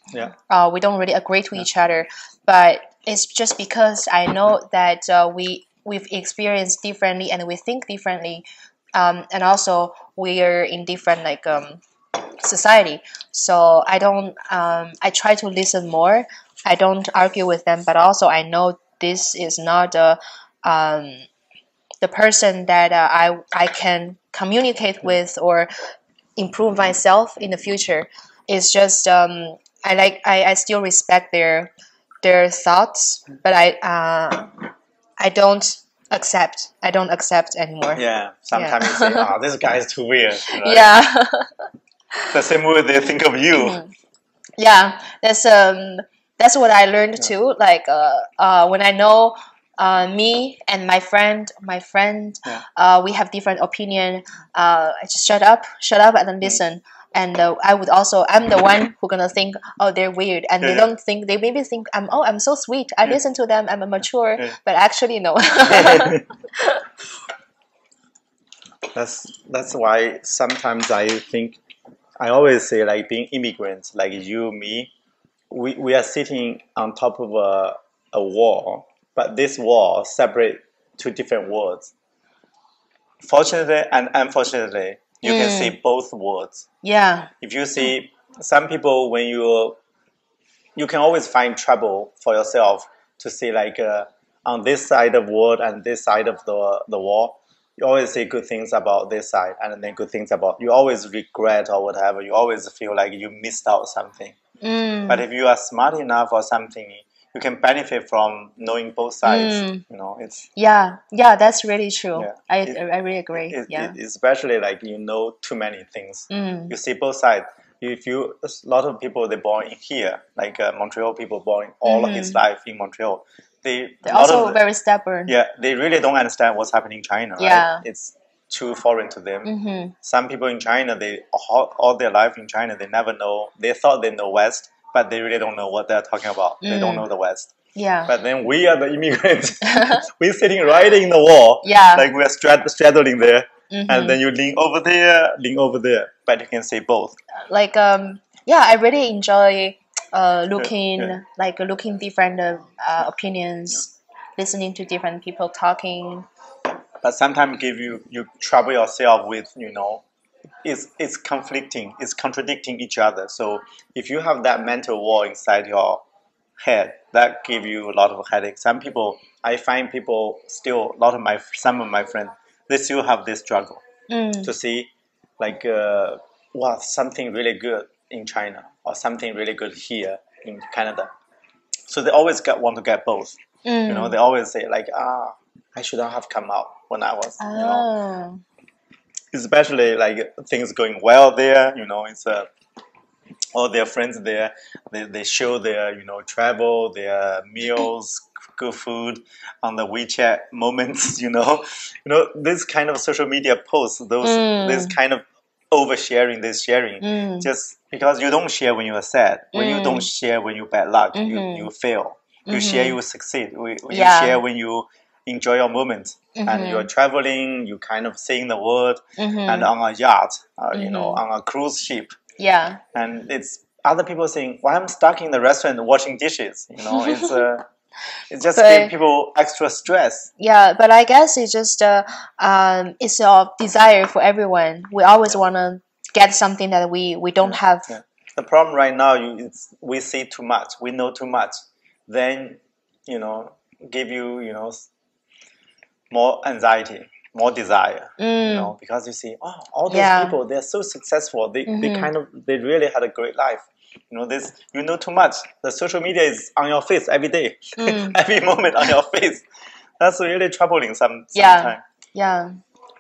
we don't really agree to each other. But it's just because I know that we've experienced differently and we think differently, and also we are in different like society. So I don't. I try to listen more. I don't argue with them, but also I know this is not the person that I can communicate with or improve myself in the future. It's just I still respect their thoughts, but I don't accept. I don't accept anymore. Yeah, sometimes you say, "Oh, this guy is too weird." Right? Yeah. The same way they think of you. Yeah, that's what I learned too. Like when I know me and my friend, we have different opinion. I just shut up, and then listen. And I'm the one who gonna think, oh, they're weird, and they don't think. They maybe think I'm so sweet. I listen to them. I'm mature, but actually no. That's why sometimes I think I always say like being immigrants, like you, me, we are sitting on top of a wall, but this wall separate two different worlds. Fortunately and unfortunately, you can see both worlds. Yeah. If you see some people, when you can always find trouble for yourself to see like on this side of the world and this side of the wall. You always say good things about this side and then good things about, you always regret or whatever. You always feel like you missed out something. But if you are smart enough or something, you can benefit from knowing both sides. You know, it's that's really true. Yeah. I really agree. Especially like you know too many things. You see both sides. If you a lot of people they born in here, like Montreal people born all his life in Montreal. They're also very stubborn. Yeah, they really don't understand what's happening in China. Yeah. Right? It's too foreign to them. Some people in China, they all their life in China, they never know. They thought they know West, but they really don't know what they're talking about. They don't know the West. Yeah. But then we are the immigrants. We're sitting right in the wall. Yeah. Like we're straddling there. And then you lean over there. But you can see both. Like, I really enjoy looking different opinions, listening to different people talking. But sometimes you trouble yourself with, it's conflicting, it's contradicting each other. So if you have that mental wall inside your head, that give you a lot of headache. Some people, I find people still, some of my friends, they still have this struggle to see like, something really good in China or something really good here in Canada. So they always want to get both. They always say like, I shouldn't have come out when I was, especially like things going well there, it's all their friends there, they show their, travel, their meals, good food on the WeChat moments, this kind of social media posts, this kind of oversharing, this sharing, just because you don't share when you are sad, when you don't share when you bad luck, you fail. You share, you succeed. You share when you enjoy your moment, and you're traveling, you kind of seeing the world, and on a yacht, on a cruise ship. Yeah. And it's other people saying, "Why I'm stuck in the restaurant washing dishes?" It's it just gives people extra stress. Yeah, but I guess it's just it's a desire for everyone. We always want to get something that we don't have. Yeah. The problem right now, we see too much, we know too much. Then give you, you know, more anxiety, more desire, you know, because you see, oh, all those people, they're so successful. They they really had a great life. You know, you know too much. The social media is on your face every day, every moment on your face. That's really troubling sometimes. Yeah.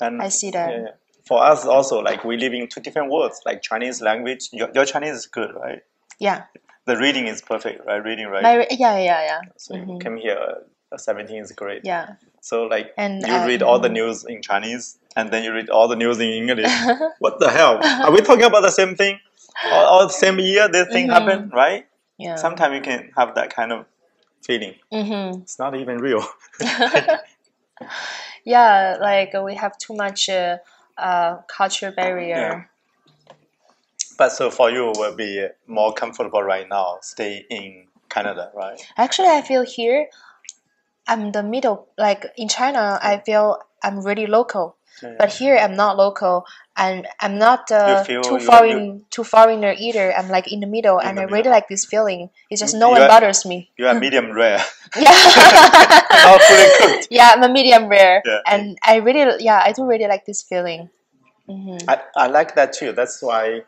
And I see that. Yeah. For us also, like we live in two different worlds, like Chinese language. Your Chinese is good, right? Yeah. The reading is perfect, right? Reading, right? Yeah. So you came here, 17 is great. Yeah. So like you read all the news in Chinese, and then you read all the news in English. What the hell? Are we talking about the same thing? All the same year this thing happened, right? Yeah. Sometimes you can have that kind of feeling. It's not even real. Yeah, like we have too much culture barrier. Yeah. But so for you, will be more comfortable right now, stay in Canada, right? Actually, I feel here, I'm the middle. Like in China, I feel I'm really local. But here, I'm not local, and I'm not too foreigner either. I'm like in the middle, and I really like this feeling. It's just no one bothers me. You are medium rare. Yeah. Not fully cooked. Yeah, I'm a medium rare, and I do really like this feeling. I like that too. That's why,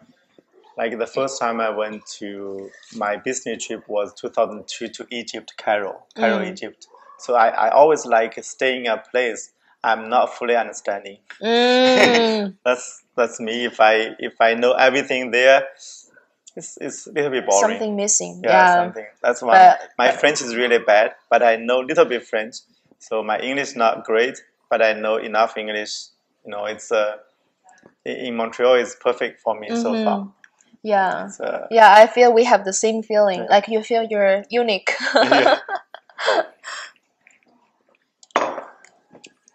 like the first time I went to my business trip was 2002 to Egypt, Cairo, Egypt. So I always like staying in a place I'm not fully understanding. That's me. If I know everything there, it's a little bit boring. Something missing. Something. That's why my French is really bad, but I know a little bit French. So my English not great, but I know enough English. You know, it's in Montreal is perfect for me so far. Yeah. Yeah, I feel we have the same feeling. Like you feel you're unique.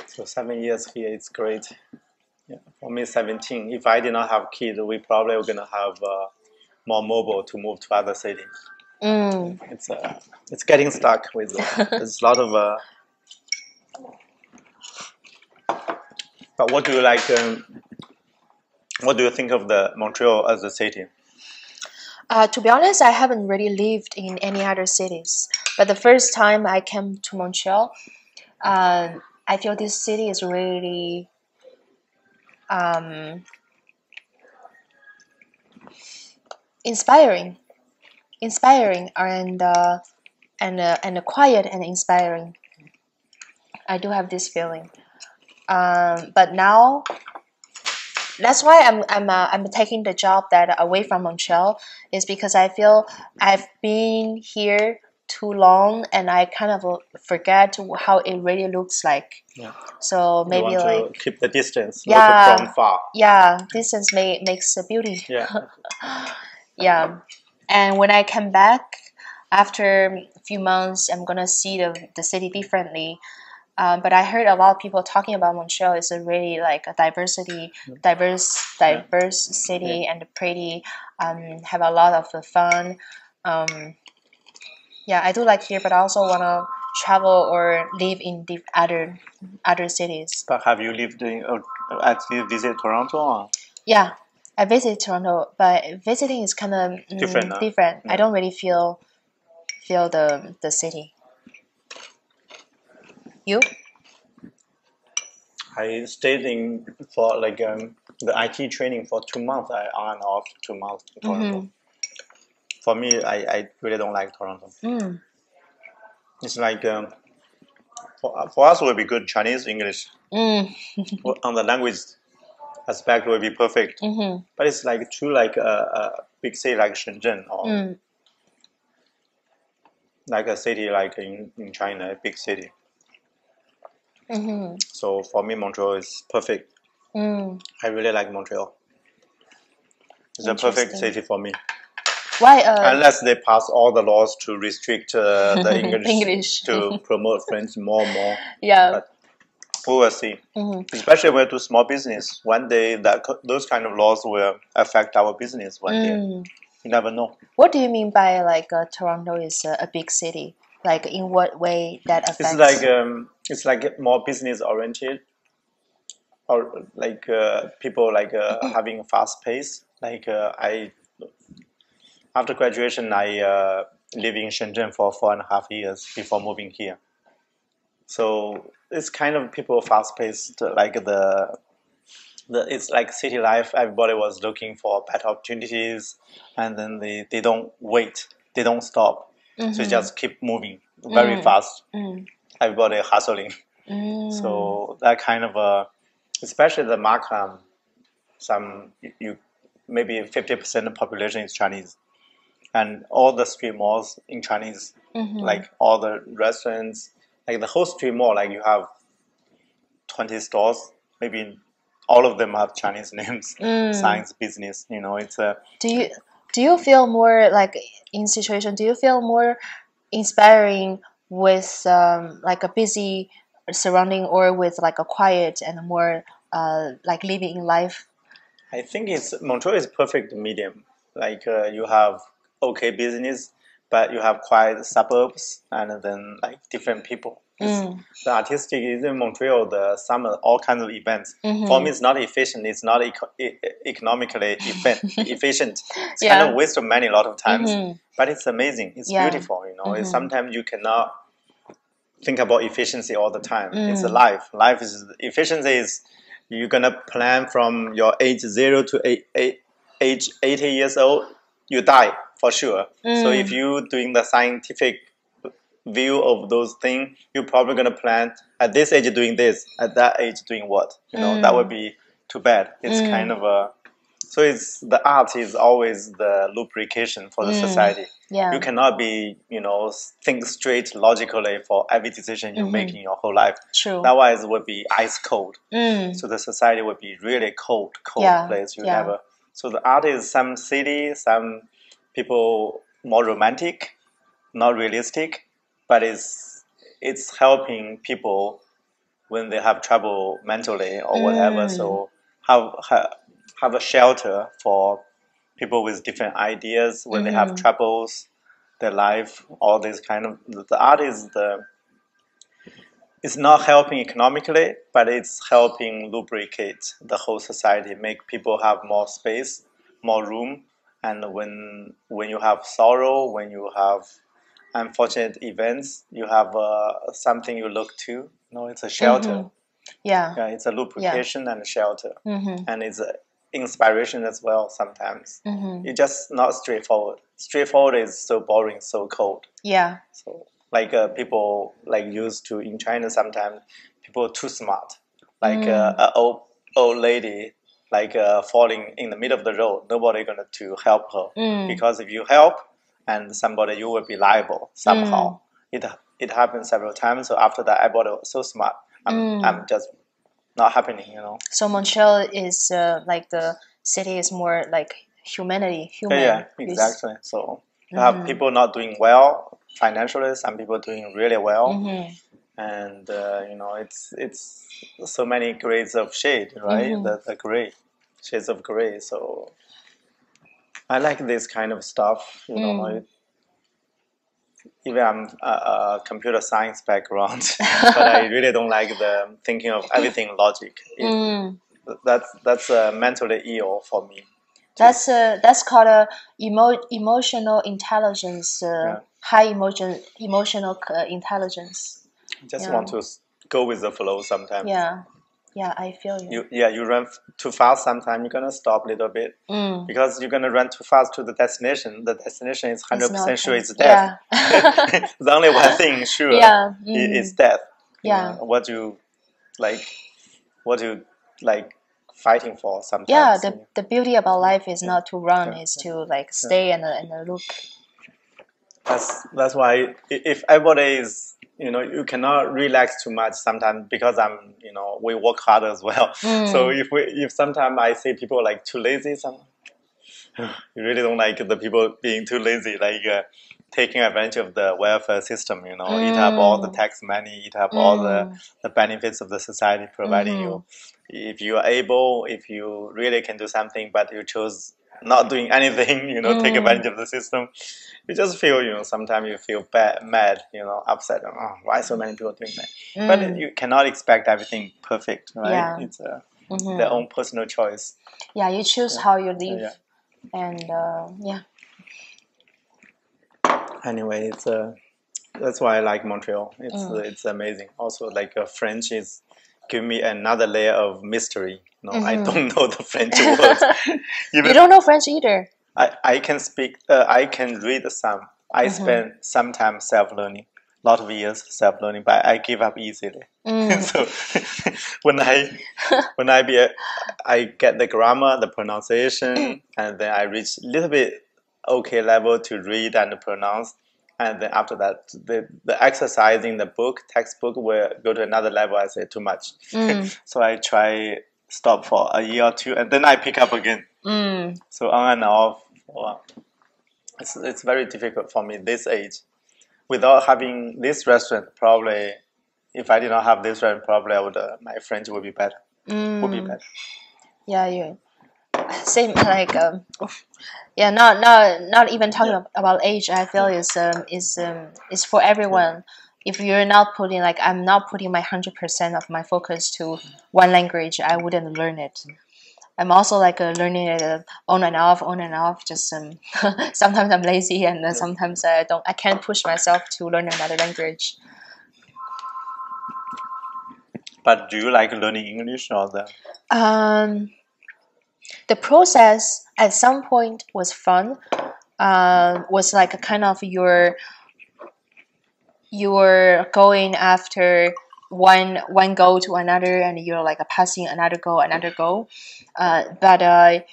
So 7 years here, it's great. Yeah, for me, 17. If I did not have kids, we probably were gonna have more mobile to move to other cities. It's getting stuck with there's a lot of. But what do you like? What do you think of the Montreal as a city? To be honest, I haven't really lived in any other cities. But the first time I came to Montreal, I feel this city is really inspiring, and quiet and inspiring. I do have this feeling. But now, that's why I'm taking the job that away from Montreal, is because I feel I've been here too long and I kind of forget how it really looks like. Yeah. So maybe you want like to keep the distance, look from far. Yeah, distance makes the beauty. Yeah. Yeah. And when I come back after a few months, I'm gonna see the city differently. But I heard a lot of people talking about Montreal is a really like a diverse city and pretty. Have a lot of fun. Yeah, I do like here, but I also wanna travel or live in other cities. But have you lived in actually visit Toronto? Or? Yeah, I visited Toronto, but visiting is kind of different. Yeah. I don't really feel the city. You? I stayed in for like the IT training for 2 months. I on and off 2 months in Toronto. For me, I really don't like Toronto. It's like for us it will be good Chinese, English. On the language aspect will be perfect. But it's like true like a big city like Shenzhen or like a city like in China, a big city. So for me, Montreal is perfect. I really like Montreal. It's a perfect city for me. Why? Unless they pass all the laws to restrict the English to promote French more and more. Yeah. But we will see. Especially when we do small business. One day those kind of laws will affect our business one day. You never know. What do you mean by like Toronto is a big city? Like in what way that affects? It's like more business oriented, or like people like having a fast pace. Like after graduation, I lived in Shenzhen for 4.5 years before moving here. So it's kind of people fast paced, like it's like city life. Everybody was looking for better opportunities, and then they don't wait, they don't stop. So you just keep moving very fast. Everybody hustling. So that kind of especially the Markham, you maybe 50% of the population is Chinese, and all the street malls in Chinese, like all the restaurants, like the whole street mall, like you have 20 stores, maybe all of them have Chinese names, science, business. It's a. Do you feel more like in situation? Do you feel more inspiring with like a busy surrounding, or with like a quiet and more like living in life? I think Montreal is perfect medium. Like you have okay business, but you have quiet suburbs, and then like different people. The artistic is in Montreal. The summer, all kinds of events. For me, it's not efficient. It's not economically efficient. It's kind of waste of money a lot of times, but it's amazing. It's beautiful. Sometimes you cannot think about efficiency all the time. It's a life. Life is efficiency is. You're gonna plan from your age 0 to age 80 years old, you die for sure. So if you're doing the scientific view of those things, you're probably gonna plan at this age doing this, at that age doing what. That would be too bad. It's kind of a. So the art is always the lubrication for the society. Yeah. You cannot be, think straight logically for every decision you make in your whole life. True. Otherwise, it would be ice cold. So the society would be really cold place. Never. So the art is some city, some people more romantic, not realistic, but it's helping people when they have trouble mentally or whatever. So have a shelter for people with different ideas when they have troubles, their life, all this kind of. The art is it's not helping economically, but it's helping lubricate the whole society, make people have more space, more room, and when you have sorrow, when you have unfortunate events, you have something you look to. It's a shelter. Yeah, it's a lubrication and a shelter, and it's inspiration as well sometimes. It's just not straightforward. Straightforward is so boring, so cold. Yeah. So like people like used to in China sometimes people are too smart. Like an old lady like falling in the middle of the road, nobody gonna to help her because if you help and somebody you will be liable somehow. It happened several times. So after that, everybody was so smart. I'm just not happening, So Montreal is like the city is more like human. Yeah, exactly. So you have people not doing well financially, some people doing really well, and it's so many grades of shade, right? The gray shades of gray. So I like this kind of stuff, even I'm a computer science background, but I really don't like the thinking of everything logic. That's mentally ill for me. That's called a emotional intelligence, high emotional intelligence. Just want to go with the flow sometimes. Yeah, I feel you. You run too fast sometimes, you're going to stop a little bit. Because you're going to run too fast to the destination. The destination is 100% sure it's death. There's only one thing sure. It's death. What you fighting for sometimes. Yeah, the beauty about life is not to run, is to like stay and look. That's why if everybody is, you cannot relax too much sometimes because we work hard as well. So if sometimes I see people like too lazy, you really don't like the people being too lazy, like taking advantage of the welfare system, eat up all the tax money, eat up all the benefits of the society providing you. If you are able, if you really can do something, but you chose not doing anything, take advantage of the system, you just feel, sometimes you feel bad, mad, upset. Why so many people doing that? But you cannot expect everything perfect, right? Yeah. It's their own personal choice. Yeah, you choose how you live, and yeah. Anyway, That's why I like Montreal. It's amazing. Also, like French is give me another layer of mystery. No, I don't know the French words. You don't know French either. I can speak. I can read some. I spend some time self-learning. Lot of years self-learning, but I give up easily. So when I get the grammar, the pronunciation, and then I reach a little bit okay level to read and pronounce. And then after that, the exercise in the textbook will go to another level. I say too much. So I try stop for a year or two, and then I pick up again. So on and off. Well, it's very difficult for me this age. Without having this restaurant, probably, if I did not have this restaurant, probably I would, my French would be better. Would be better. Yeah, you. Same like yeah. Not even talking about age. I feel is for everyone. If you're not putting like I'm not putting my 100% of my focus to one language, I wouldn't learn it. I'm also like learning it on and off. Just sometimes I'm lazy and sometimes I can't push myself to learn another language. But do you like learning English or the process at some point was fun. Was like a kind of you're going after one goal to another, and you're like passing another goal. But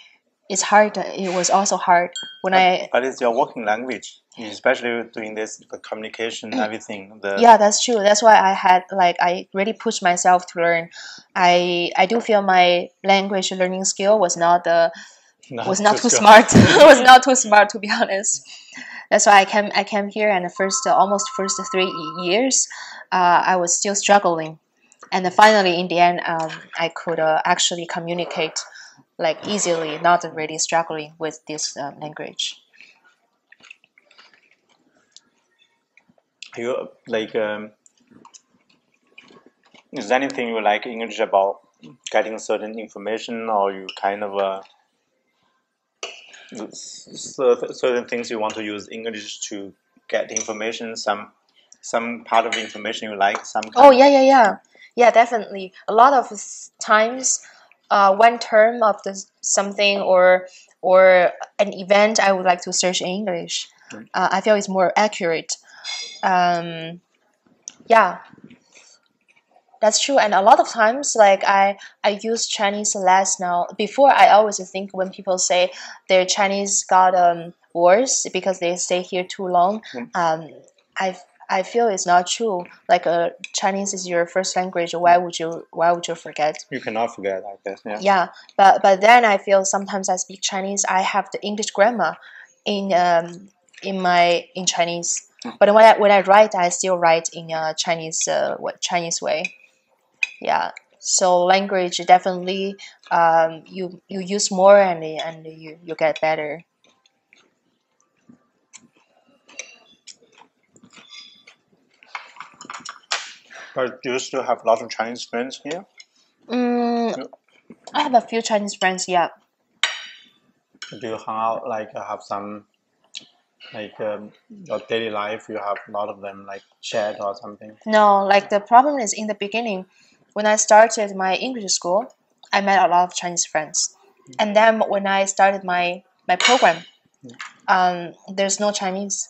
it's hard. It was also hard But it's your working language, especially doing this the communication, everything. Yeah, that's true. That's why I really pushed myself to learn. I do feel my language learning skill was not too smart. Was not too smart, to be honest. That's why I came here, and almost first 3 years, I was still struggling, and finally in the end, I could actually communicate like easily, not really struggling with this language. You like is there anything you like English about getting certain information, or you kind of certain things you want to use English to get information? Some part of the information you like? Yeah, definitely. A lot of times, one term of something or an event I would like to search in English. I feel it's more accurate. Yeah, that's true. And a lot of times, like I use Chinese less now. Before, I always think when people say their Chinese got worse because they stay here too long. I feel it's not true. Like Chinese is your first language. Why would you forget? You cannot forget, I guess. Yeah. Yeah, but then I feel sometimes I speak Chinese. I have the English grammar in Chinese. But when I write, I still write in Chinese way. Yeah. So language definitely you use more and you get better. But do you still have a lot of Chinese friends here? I have a few Chinese friends. Yeah. Do you hang out like have some like your daily life? You have a lot of them like chat or something? No, like the problem is in the beginning, when I started my English school, I met a lot of Chinese friends, and then when I started my program, there's no Chinese,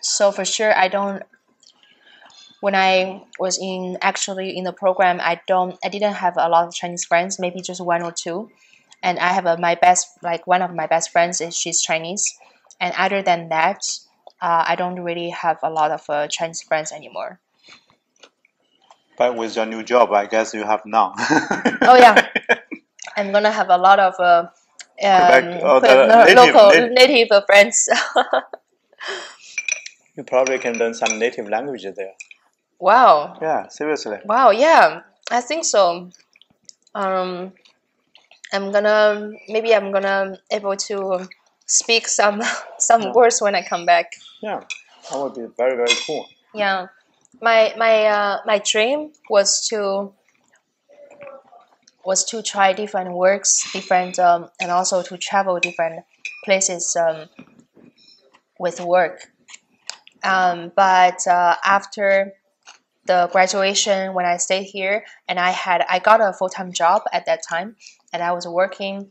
so for sure I don't. When I was actually in the program, I didn't have a lot of Chinese friends, maybe just one or two, and I have one of my best friends she's Chinese, and other than that, I don't really have a lot of Chinese friends anymore. But with your new job, I guess you have none. Oh yeah, I'm gonna have a lot of native friends. You probably can learn some native languages there. Wow. Yeah, seriously. Wow, yeah, I think so. I'm gonna able to speak some words when I come back. Yeah, that would be very, very cool. Yeah, my dream was to try different works, and also to travel different places with work. But after the graduation, when I stayed here, and I got a full-time job at that time, and I was working.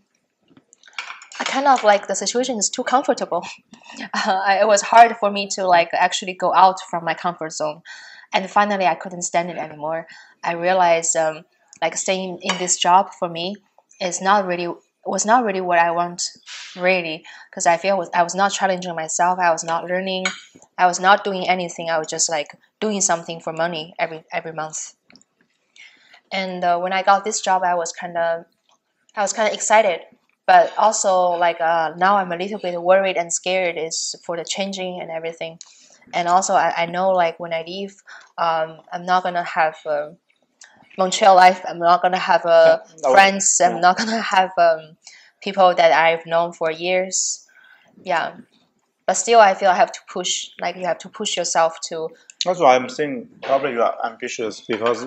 I kind of like the situation is too comfortable. It was hard for me to like actually go out from my comfort zone, and finally I couldn't stand it anymore. I realized like staying in this job for me is not really was not really what I want, really, because I feel I was not challenging myself. I was not learning. I was not doing anything. I was just like doing something for money every month. And when I got this job, I was kind of excited, but also like now I'm a little bit worried and scared is for the changing and everything. And also I know like when I leave, I'm not gonna have Montreal life. I'm not gonna have friends. I'm not gonna have people that I've known for years. Yeah, but still I feel I have to push. Like you have to push yourself to. That's why I'm saying probably you are ambitious, because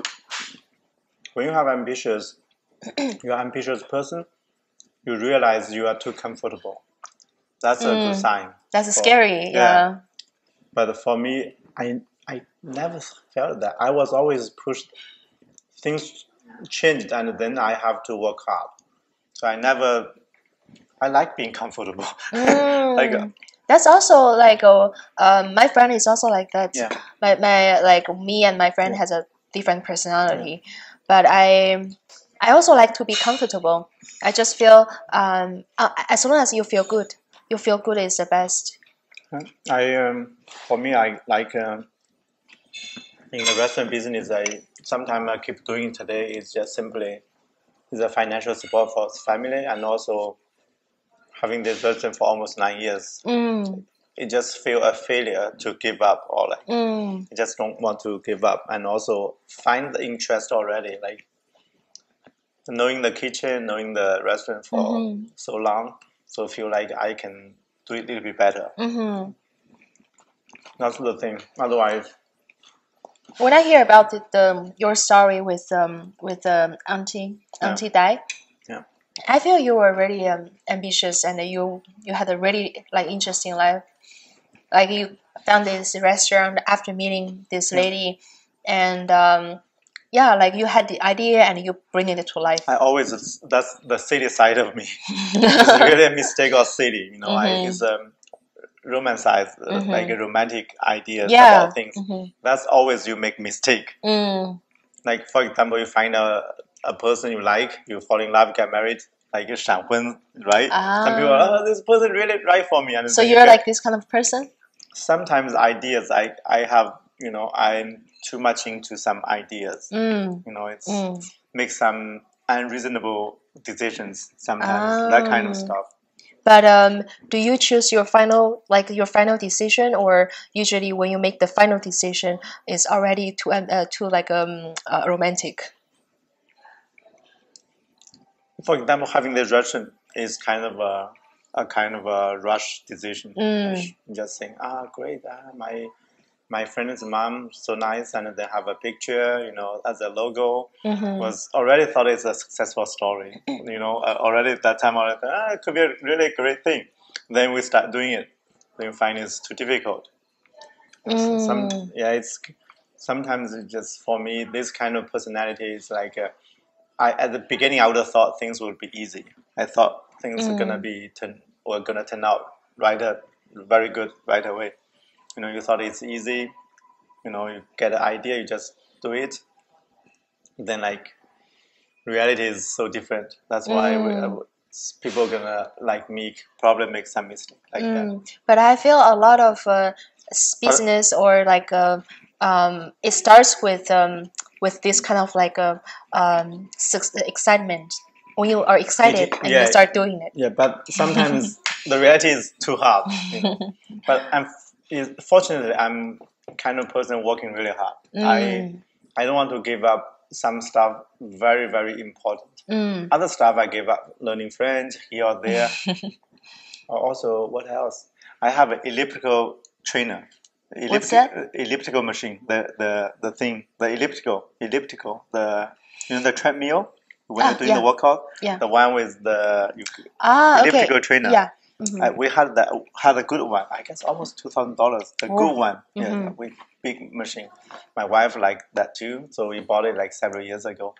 when you have ambitious, you're an ambitious person, you realize you are too comfortable. That's a good sign. That's scary, yeah. But for me, I never felt that. I was always pushed. Things changed, and then I have to work hard. So I like being comfortable. Like that's also like my friend is also like that. Yeah. My like me and my friend has a different personality, but I also like to be comfortable. I just feel as long as you feel good is the best. For me, I like in the restaurant business. Sometimes I keep doing today is just simply is a financial support for family, and also having this restaurant for almost 9 years. It just feel a failure to give up, or like I just don't want to give up, and also find the interest already, like knowing the kitchen, knowing the restaurant for so long, so feel like I can do it a little bit better. That's the thing. Otherwise, when I hear about your story with Auntie Dai, I feel you were really ambitious, and you had a really like interesting life. Like you found this restaurant after meeting this lady, and like you had the idea and you bring it to life. That's the city side of me. It's really a mistake of city, you know. It's romanticize like romantic ideas about things. That's always you make mistake. Like for example, you find a person you like, you fall in love, get married, like XinKun, right? Some people are, this person really right for me. And so you're like this kind of person? Sometimes ideas I have, you know, I'm too much into some ideas. You know, it's make some unreasonable decisions sometimes, that kind of stuff. But do you choose your final decision, or usually when you make the final decision, it's already too like romantic? For example, having this restaurant is kind of a rush decision. Just saying, great, my friend's mom so nice, and they have a picture, you know, as a logo. Was already thought it's a successful story. You know, already at that time, it could be a really great thing. Then we start doing it. Then we find it's too difficult. It's sometimes it's just for me, this kind of personality is like at the beginning I would have thought things would be easy. I thought things are gonna turn out very good right away. You know, you thought it's easy. You know, you get an idea, you just do it. Then, like, reality is so different. That's why people gonna like me probably make some mistake like that. But I feel a lot of business or like it starts with this kind of like excitement. When you are excited and you start doing it. Yeah, but sometimes the reality is too hard. You know? But fortunately, I'm kind of person working really hard. I don't want to give up some stuff very, very important. Other stuff I give up, learning French here or there. Also, what else? I have an elliptical trainer. What's that? Elliptical machine. The thing. The elliptical. The treadmill when you're doing the workout. Yeah. The one with the elliptical trainer. Yeah. We had a good one. I guess almost $2,000. The good one, yeah, big machine. My wife liked that too, so we bought it like several years ago.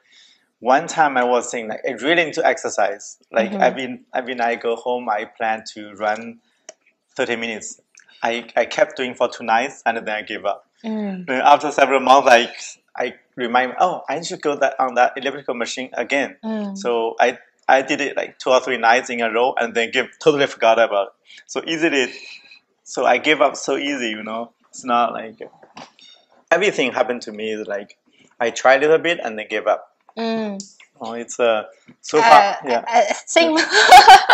One time I was saying like I really need to exercise. Like I go home, I plan to run 30 minutes. I kept doing for 2 nights and then I gave up. Then after several months, I remind, I should go on that elliptical machine again. So I did it like 2 or 3 nights in a row and then totally forgot about it. So I gave up so easy, you know. It's not like everything happened to me is like I tried a little bit and then gave up. It's so far, same.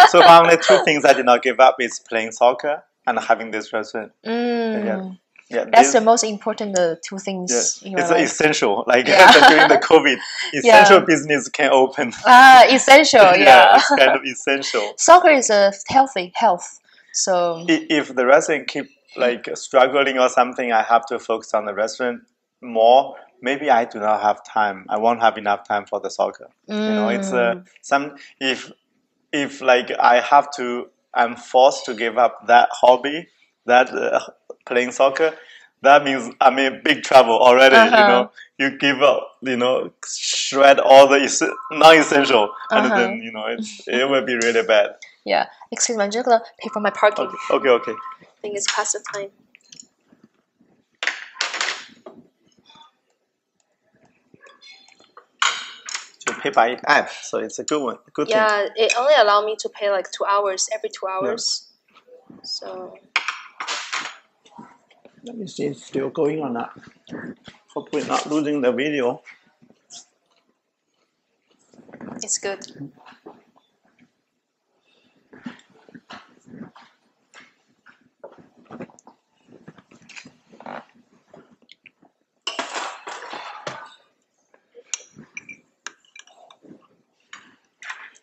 So far only 2 things I did not give up is playing soccer and having this restaurant. That's the most important 2 things. It's essential. Like during the COVID, essential business can open. Essential. It's kind of essential. Soccer is a health. So if the restaurant keep like struggling or something, I have to focus on the restaurant more. Maybe I do not have time. I won't have enough time for the soccer. You know, it's if like I'm forced to give up that hobby, that playing soccer, that means I'm in big trouble already. You know, you give up, you know, shred all the non-essential, and then you know it will be really bad. Yeah, excuse me, I'm just gonna pay for my parking. Okay. I think it's past the time. Pay by app, so it's a good one. Good thing. Yeah, it only allows me to pay like 2 hours every 2 hours. So let me see if it's still going or not. Hope we're not losing the video. It's good.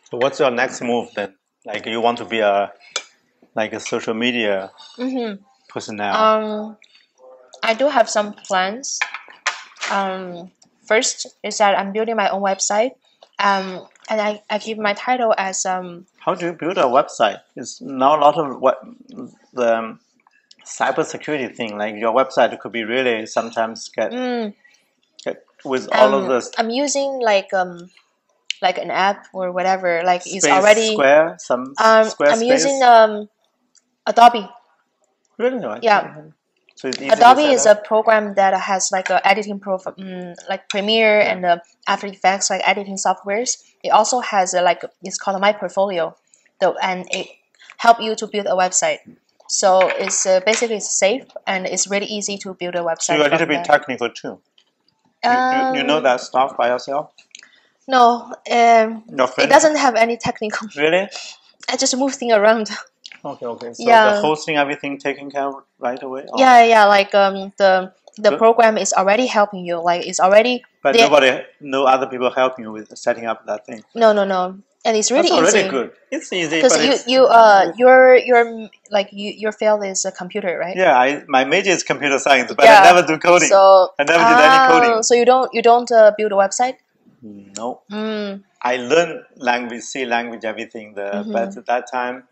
So what's your next move then? Like you want to be a social media person now? I do have some plans. First is that I'm building my own website. And I give my title as How do you build a website? It's now a lot of the cybersecurity thing. Like your website could be really sometimes get with all of this. I'm using like an app or whatever. Like it's already Square. I'm using Adobe. Really? Yeah. So it's easy Adobe is a program that has like a editing like Premiere and After Effects, like editing softwares. It also has it's called My Portfolio, and it help you to build a website. So it's basically safe and it's really easy to build a website. So you're a little bit technical too. You know that stuff by yourself? No, it doesn't have any technical. Really? I just move things around. Okay. So the hosting, everything taken care of right away? Or? Yeah. Like the program is already helping you. Like it's already. But no other people helping you with setting up that thing. No. And it's really easy. That's already good. It's easy. Because your field is a computer, right? Yeah, my major is computer science, but I never do coding. So I never did any coding. So you don't build a website? No. I learned language, C language, everything. But at that time,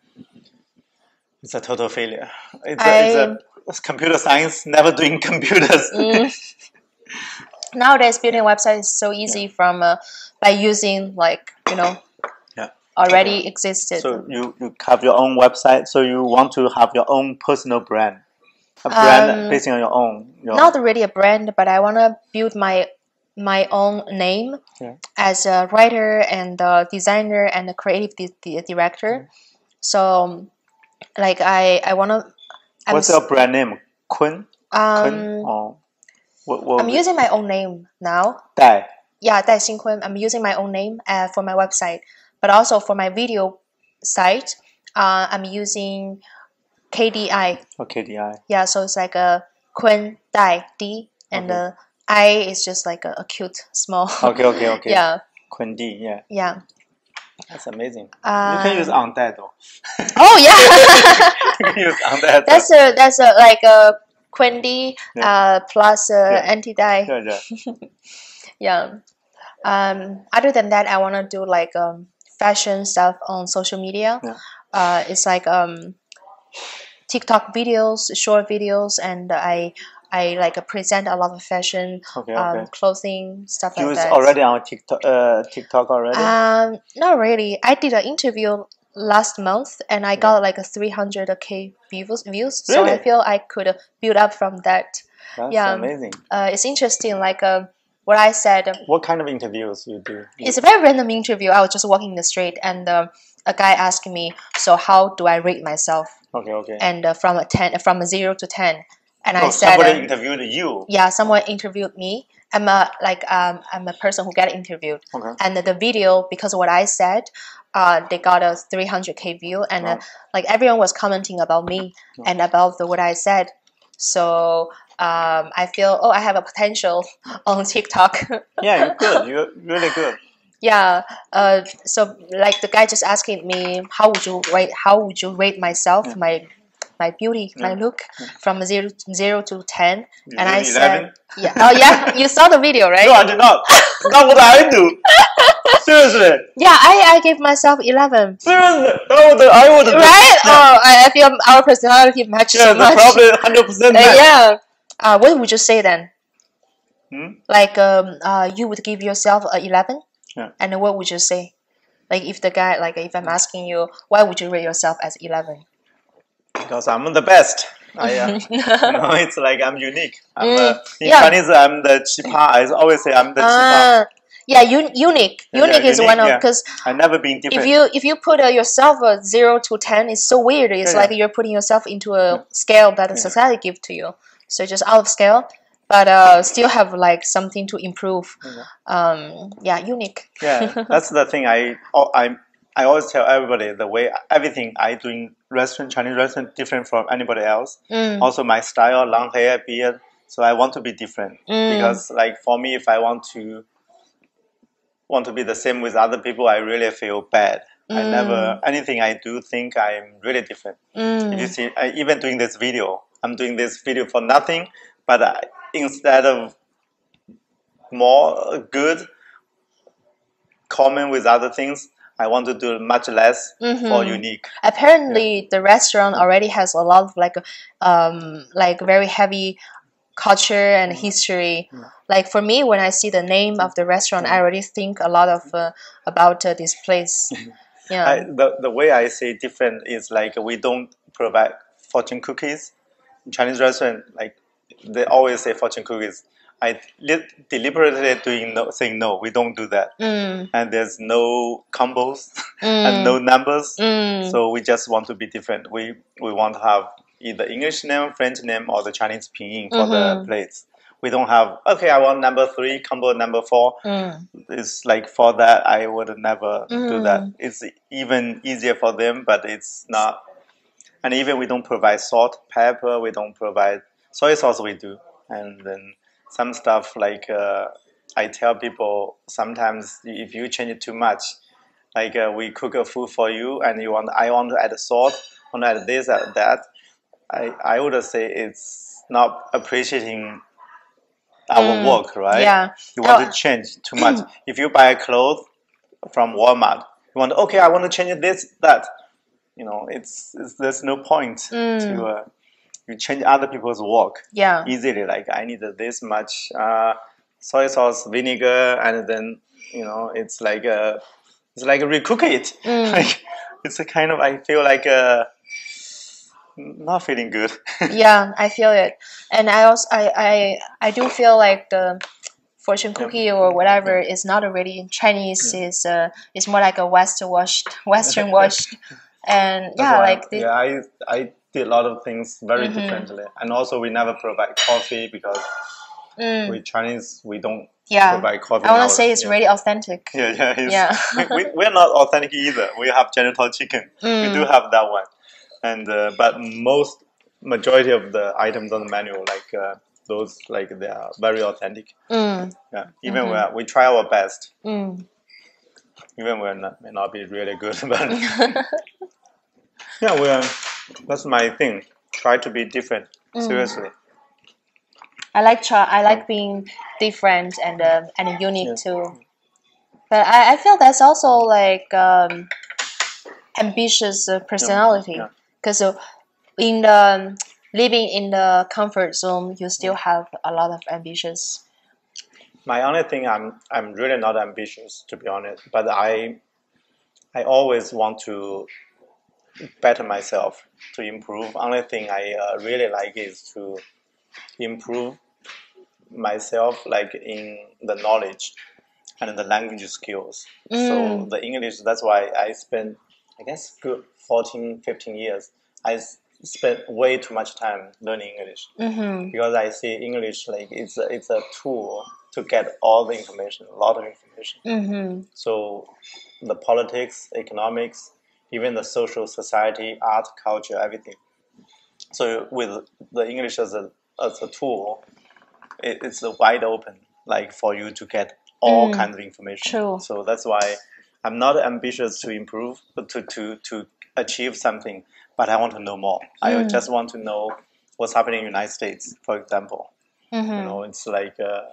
it's a total failure. It's computer science, never doing computers. Nowadays, building a website is so easy by using already existed. So you have your own website. So you want to have your own personal brand, a brand based on your own. Not really a brand, but I want to build my own name as a writer and a designer and a creative director. So, like I want to. What's your brand name? Kun? I'm using my own name now. Dai. Yeah, Dai XinKun. I'm using my own name for my website, but also for my video site, I'm using KDI. Oh, KDI. Yeah, so it's like a Kun Dai D and the I is just like a cute small. Okay. Yeah. Kun D. Yeah. Yeah. That's amazing. You can use on that though. Oh yeah. You can use on that. That's like a Quendi plus anti-dye. Yeah. Other than that, I want to do like fashion stuff on social media. it's like TikTok videos, short videos, and I like present a lot of fashion, clothing, stuff like that. You already on TikTok already? Not really. I did an interview last month, and I got like 300K views. Really? So I feel I could build up from that. That's amazing. It's interesting. Like what I said. What kind of interviews you do? It's a very random interview. I was just walking in the street, and a guy asked me, "So how do I rate myself?" Okay. And from a 0 to 10, and I said, somebody interviewed you. Yeah, someone interviewed me. I'm a person who got interviewed, and the video, because of what I said, they got a 300K view, and like everyone was commenting about me and about what I said. So I feel, I have a potential on TikTok. Yeah, you're good. You're really good. Yeah. So like the guy just asking me, how would you rate myself, my beauty, my look, from 0 to 10? And I said, 11? Yeah. Oh yeah, you saw the video, right? No, I did not. Not what I do. Seriously. Yeah, I gave myself 11. Seriously? I would. Right? Oh, I feel our personality matches so much. Probably 100% match. Yeah. What would you say then? Like you would give yourself a 11? Yeah. And what would you say? Like if the guy, like if I'm asking you, why would you rate yourself as 11? Because I'm the best. It's like I'm unique. In Chinese, I'm the chipa. I always say I'm the chipa. Yeah, unique. Unique is one of, because I've never been different. If you put yourself a 0 to 10, it's so weird. It's like you're putting yourself into a scale that the society gives to you. So just out of scale, but still have like something to improve. Unique. Yeah, that's the thing. I always tell everybody the way everything I do in Chinese restaurant different from anybody else. Also my style, long hair, beard. So I want to be different because like for me, if I want to be the same with other people, I really feel bad. I never, anything I do think I'm really different. If you see, even doing this video, I'm doing this video for nothing, but instead of more good common with other things, I want to do much less for unique. Apparently, the restaurant already has a lot of like very heavy culture and history. Like for me, when I see the name of the restaurant, I already think a lot of about this place. Yeah. The way I say different is like we don't provide fortune cookies. In Chinese restaurant, like they always say fortune cookies. I deliberately saying no, we don't do that. And there's no combos and no numbers. So we just want to be different. We want to have either English name, French name, or the Chinese pinyin for the plates. We don't have, okay, I want number 3, combo number 4. It's like for that, I would never do that. It's even easier for them, but it's not. And even we don't provide salt, pepper, we don't provide soy sauce, we do. And then some stuff like I tell people sometimes if you change it too much, like we cook a food for you and I want to add salt, want to add this, add that. I would say it's not appreciating our work, right? Yeah. You want to change too much. If you buy a clothes from Walmart, you want, okay, I want to change this, that. You know, there's no point to you change other people's work easily. Like I need this much soy sauce, vinegar, and then it's like recook it. Like it's a kind of, I feel like not feeling good. Yeah, I feel it, and I also I do feel like the fortune cookie or whatever is not already Chinese. Is more like a Western washed. And I did a lot of things very differently, and also we never provide coffee because we Chinese, we don't provide coffee. I want to say it's really authentic. We're not authentic either. We have genital chicken. We do have that one, and but majority of the items on the menu, like those, like they are very authentic. Even we try our best. Even we may not be really good, but that's my thing. Try to be different. Seriously. I like being different and unique too. But I feel that's also like ambitious personality, because in the living in the comfort zone, you still have a lot of ambitions. My only thing, I'm really not ambitious, to be honest, but I always want to better myself, to improve. Only thing I really like is to improve myself, like in the knowledge and the language skills. So the English, that's why I spent, I guess, good 14, 15 years. I spent way too much time learning English because I see English like it's a tool to get all the information, a lot of information. So the politics, economics, even the social society, art, culture, everything. So with the English as a tool, it's wide open, like for you to get all kinds of information. True. So that's why I'm not ambitious to improve, but to achieve something, but I want to know more. I just want to know what's happening in the United States, for example. You know, it's like a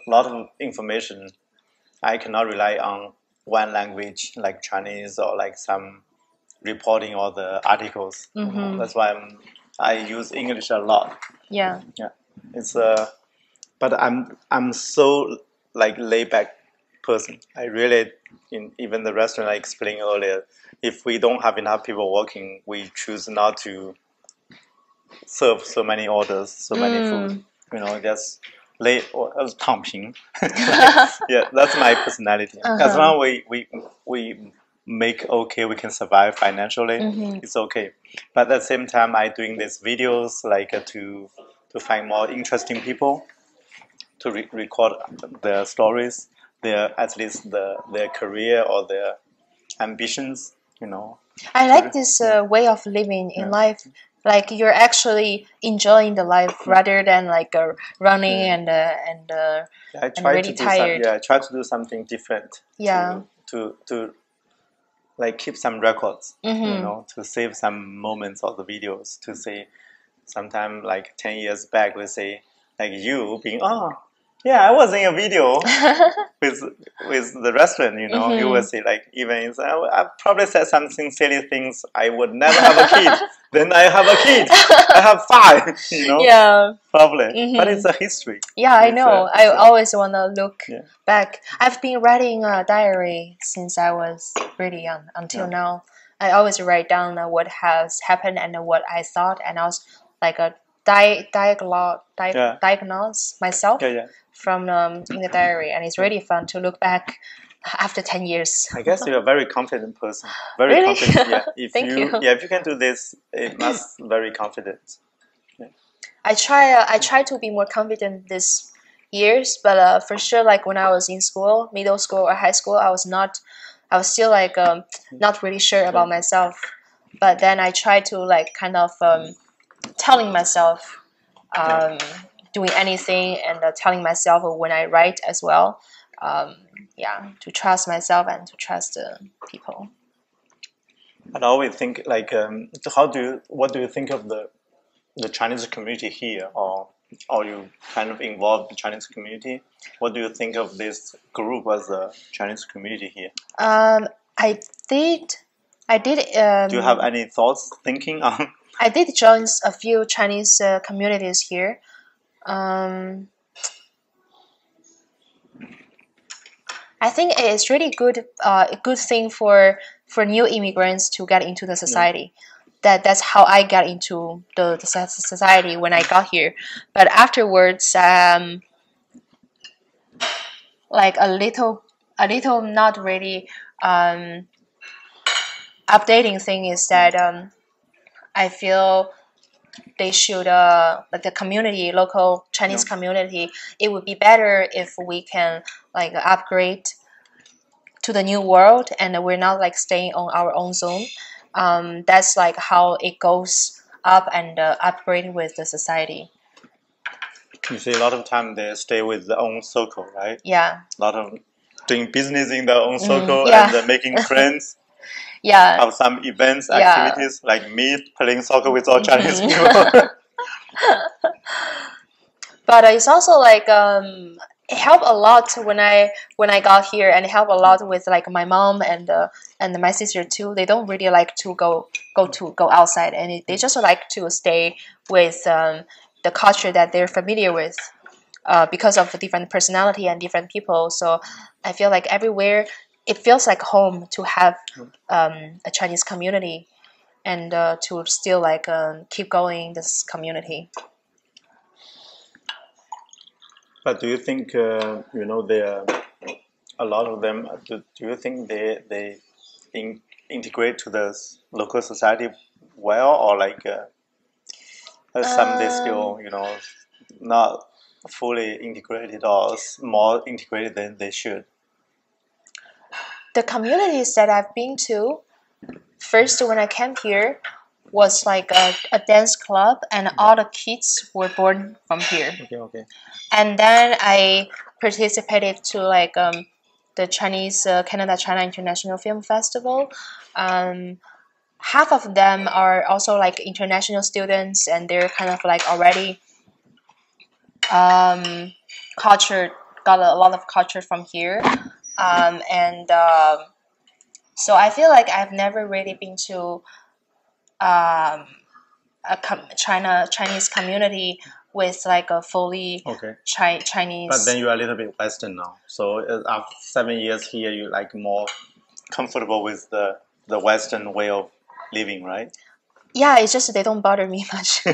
lot of information. I cannot rely on one language like Chinese or like some reporting or the articles. You know, that's why I use English a lot. Yeah. It's but I'm so like laid back person. I really, in even the restaurant I explained earlier, if we don't have enough people working, we choose not to serve so many orders, so many food. You know, just lay or 躺平. Yeah, that's my personality. As long as we make okay, we can survive financially. It's okay. But at the same time, I doing these videos like to find more interesting people, to record their stories, at least their career or their ambitions. You know. I like this way of living in life. Like you're actually enjoying the life rather than like running and really tired. I try to do something different. Yeah. To like keep some records. You know, to save some moments of the videos. To say, sometime like 10 years back, we say like you being I was in a video with the restaurant, you know. You will say like, even I probably said something silly things. I would never have a kid. Then I have a kid. I have 5, you know. Yeah. Probably. But it's a history. Yeah, I know. I always want to look back. I've been writing a diary since I was really young until now. I always write down what has happened and what I thought, and I was like a diagnose myself from in the diary, and it's really fun to look back after 10 years. I guess you're a very confident person. Very confident. Yeah. If Thank you. Yeah, if you can do this, it must very confident. Yeah. I try to be more confident this years, but for sure, like when I was in school, middle school or high school, I was still like not really sure about myself. But then I try to like kind of telling myself doing anything, and telling myself when I write as well, to trust myself and to trust people. And I always think like, what do you think of the Chinese community here, or you kind of involved the Chinese community? What do you think of this group as a Chinese community here? I did. Do you have any thoughts, thinking on? I did join a few Chinese communities here. I think it's really good, a good thing for new immigrants to get into the society. That's how I got into the society when I got here. But afterwards, like a little not really updating thing is that I feel they should like the community, local Chinese community, it would be better if we can like upgrade to the new world, and we're not like staying on our own zone. That's like how it goes up and upgrade with the society. You see, a lot of time they stay with their own circle, right? Yeah. A lot of doing business in their own circle and making friends. Have some events, activities, like me playing soccer with all Chinese people. But it's also like it helped a lot when I got here, and it helped a lot with like my mom and my sister too. They don't really like to go outside, and they just like to stay with the culture that they're familiar with, because of the different personality and different people. So I feel like everywhere it feels like home to have a Chinese community, and to still like keep going this community. But do you think a lot of them? Do you think they integrate to the local society well, or like some they still not fully integrated or more integrated than they should? The communities that I've been to, first when I came here, was like a dance club, and all the kids were born from here. Okay. And then I participated to like the Chinese Canada China International Film Festival. Half of them are also like international students, and they're kind of like already culture, got a lot of culture from here. So I feel like I've never really been to a Chinese community with like a fully Chinese. But then you are a little bit Western now. So after 7 years here, you like more comfortable with the Western way of living, right? Yeah, it's just they don't bother me much. I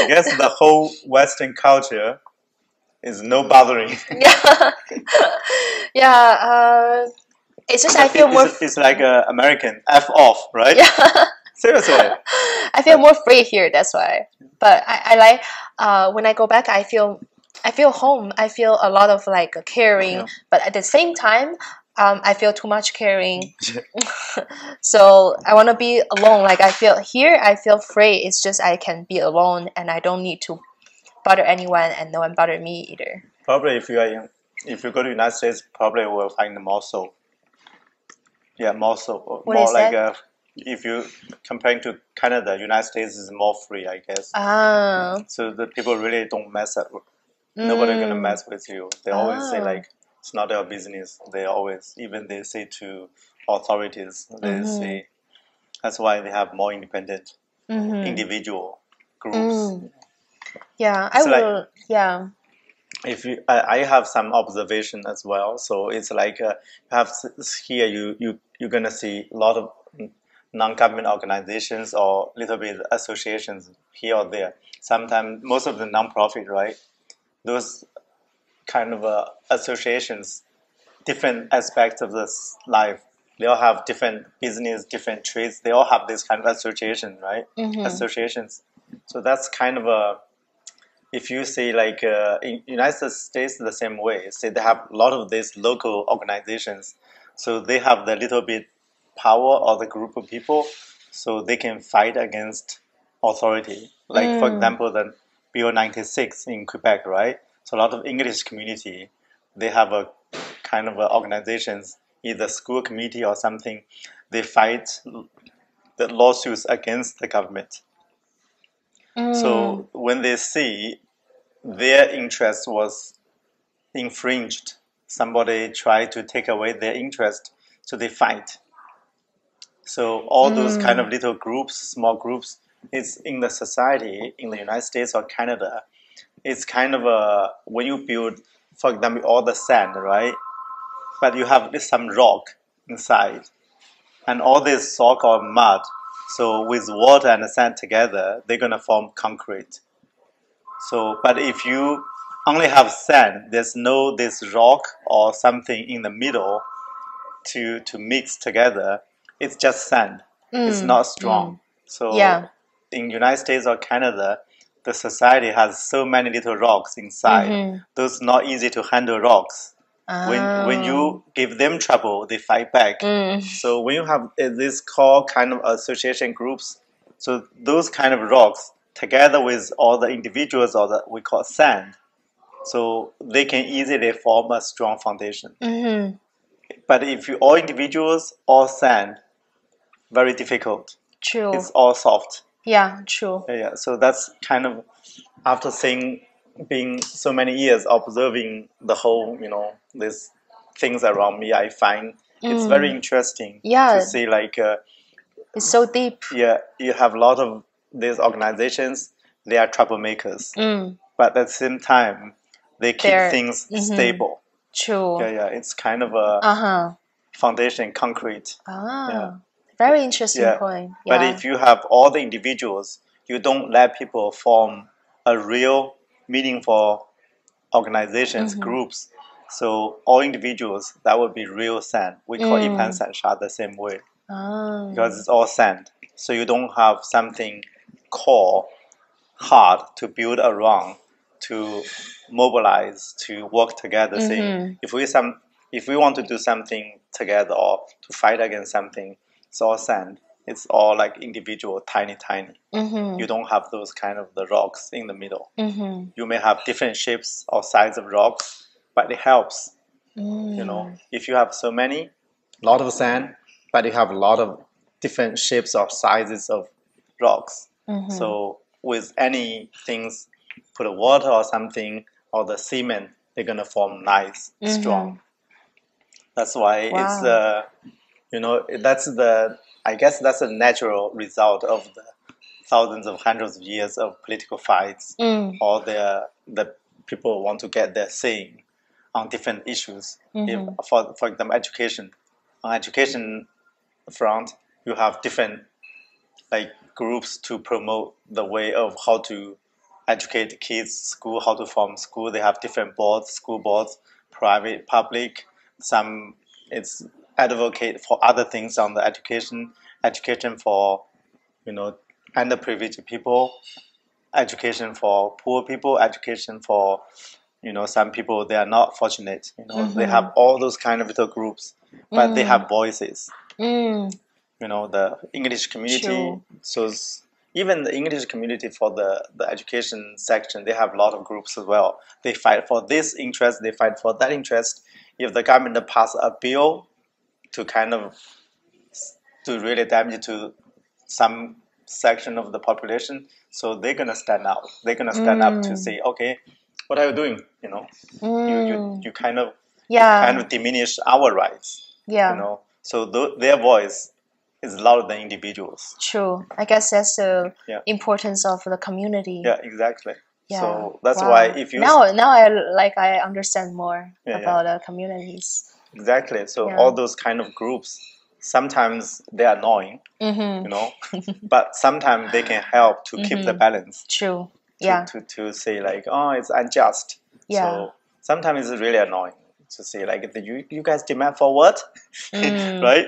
guess the whole Western culture is no bothering. Yeah. It's just I feel more. It's like American F off, right? Yeah. Seriously. I feel more free here. That's why. But I like when I go back. I feel home. I feel a lot of like caring, yeah. But at the same time, I feel too much caring. So I want to be alone. Like I feel here, I feel free. It's just I can be alone, and I don't need to bother anyone, and no one bother me either. Probably if you go to the United States, probably will find more so. Yeah, more so. What more is like that? If you comparing to Canada, United States is more free, I guess. Oh. So the people really don't mess up. Nobody gonna mess with you. They always say like it's not their business. They always, even they say to authorities, they say that's why they have more independent individual groups. Yeah, I will. Like, yeah. If you, I have some observation as well. So it's like perhaps here you're gonna see a lot of non-government organizations or little bit associations here or there. Sometimes most of the non-profit, right? Those kind of associations, different aspects of this life. They all have different business, different trades. They all have this kind of association, right? Associations. So that's kind of a. If you say like in United States the same way, say they have a lot of these local organizations, so they have the little bit power or the group of people, so they can fight against authority. Like for example, the Bill 96 in Quebec, right? So a lot of English community, they have a kind of organizations, either school committee or something. They fight the lawsuits against the government. So when they see their interest was infringed, somebody tried to take away their interest, so they fight. So all those kind of little groups, small groups, it's in the society, in the United States or Canada, it's kind of when you build, for example, all the sand, right? But you have some rock inside, and all this rock or mud, so with water and sand together, they're gonna form concrete. So, but if you only have sand, there's no this rock or something in the middle to mix together. It's just sand. It's not strong. So, in United States or Canada, the society has so many little rocks inside. Those not easy to handle rocks. When you give them trouble, they fight back. So when you have this core kind of association groups, so those kind of rocks together with all the individuals or the we call sand, so they can easily form a strong foundation. But if you all individuals, all sand, very difficult. True. It's all soft. Yeah, true. Yeah. So that's kind of after seeing being so many years observing the whole, these things around me, I find it's very interesting to see like it's so deep. Yeah, you have a lot of these organizations. They are troublemakers, but at the same time, they keep things stable. True. Yeah, it's kind of a foundation, concrete. Very interesting point. Yeah. But if you have all the individuals, you don't let people form a real, meaningful organizations, groups. So all individuals, that would be real sand. We call Ipan Sand Sha the same way. Because it's all sand. So you don't have something core, hard to build around, to mobilize, to work together. Say, if we want to do something together or to fight against something, it's all sand. It's all like individual, tiny. You don't have those kind of the rocks in the middle. You may have different shapes or size of rocks, but it helps. If you have so many, lot of sand, but you have a lot of different shapes or sizes of rocks. So with any things, put a water or something or the cement, they're gonna form nice, strong. That's why it's I guess that's a natural result of the thousands of hundreds of years of political fights. Or the people want to get their say on different issues. For example, education. On education front, you have different like groups to promote the way of how to educate kids, school, how to form school. They have different boards, school boards, private, public. Some it's advocate for other things on the education for underprivileged people, education for poor people, education for some people they are not fortunate. They have all those kind of little groups, but they have voices. The English community. True. So even the English community for the education section, they have a lot of groups as well. They fight for this interest, they fight for that interest. If the government pass a bill to kind of do really damage to some section of the population, so they're gonna stand out. They're gonna stand up to say, okay, what are you doing? You kind of diminish our rights. So their voice is louder than individuals. True. I guess that's the importance of the community. Yeah, exactly. Yeah. So that's why if you now I understand more about the communities. Exactly. So all those kind of groups, sometimes they're annoying, but sometimes they can help to keep the balance. True. To say like, oh, it's unjust. So sometimes it's really annoying to say like, you guys demand for what, right?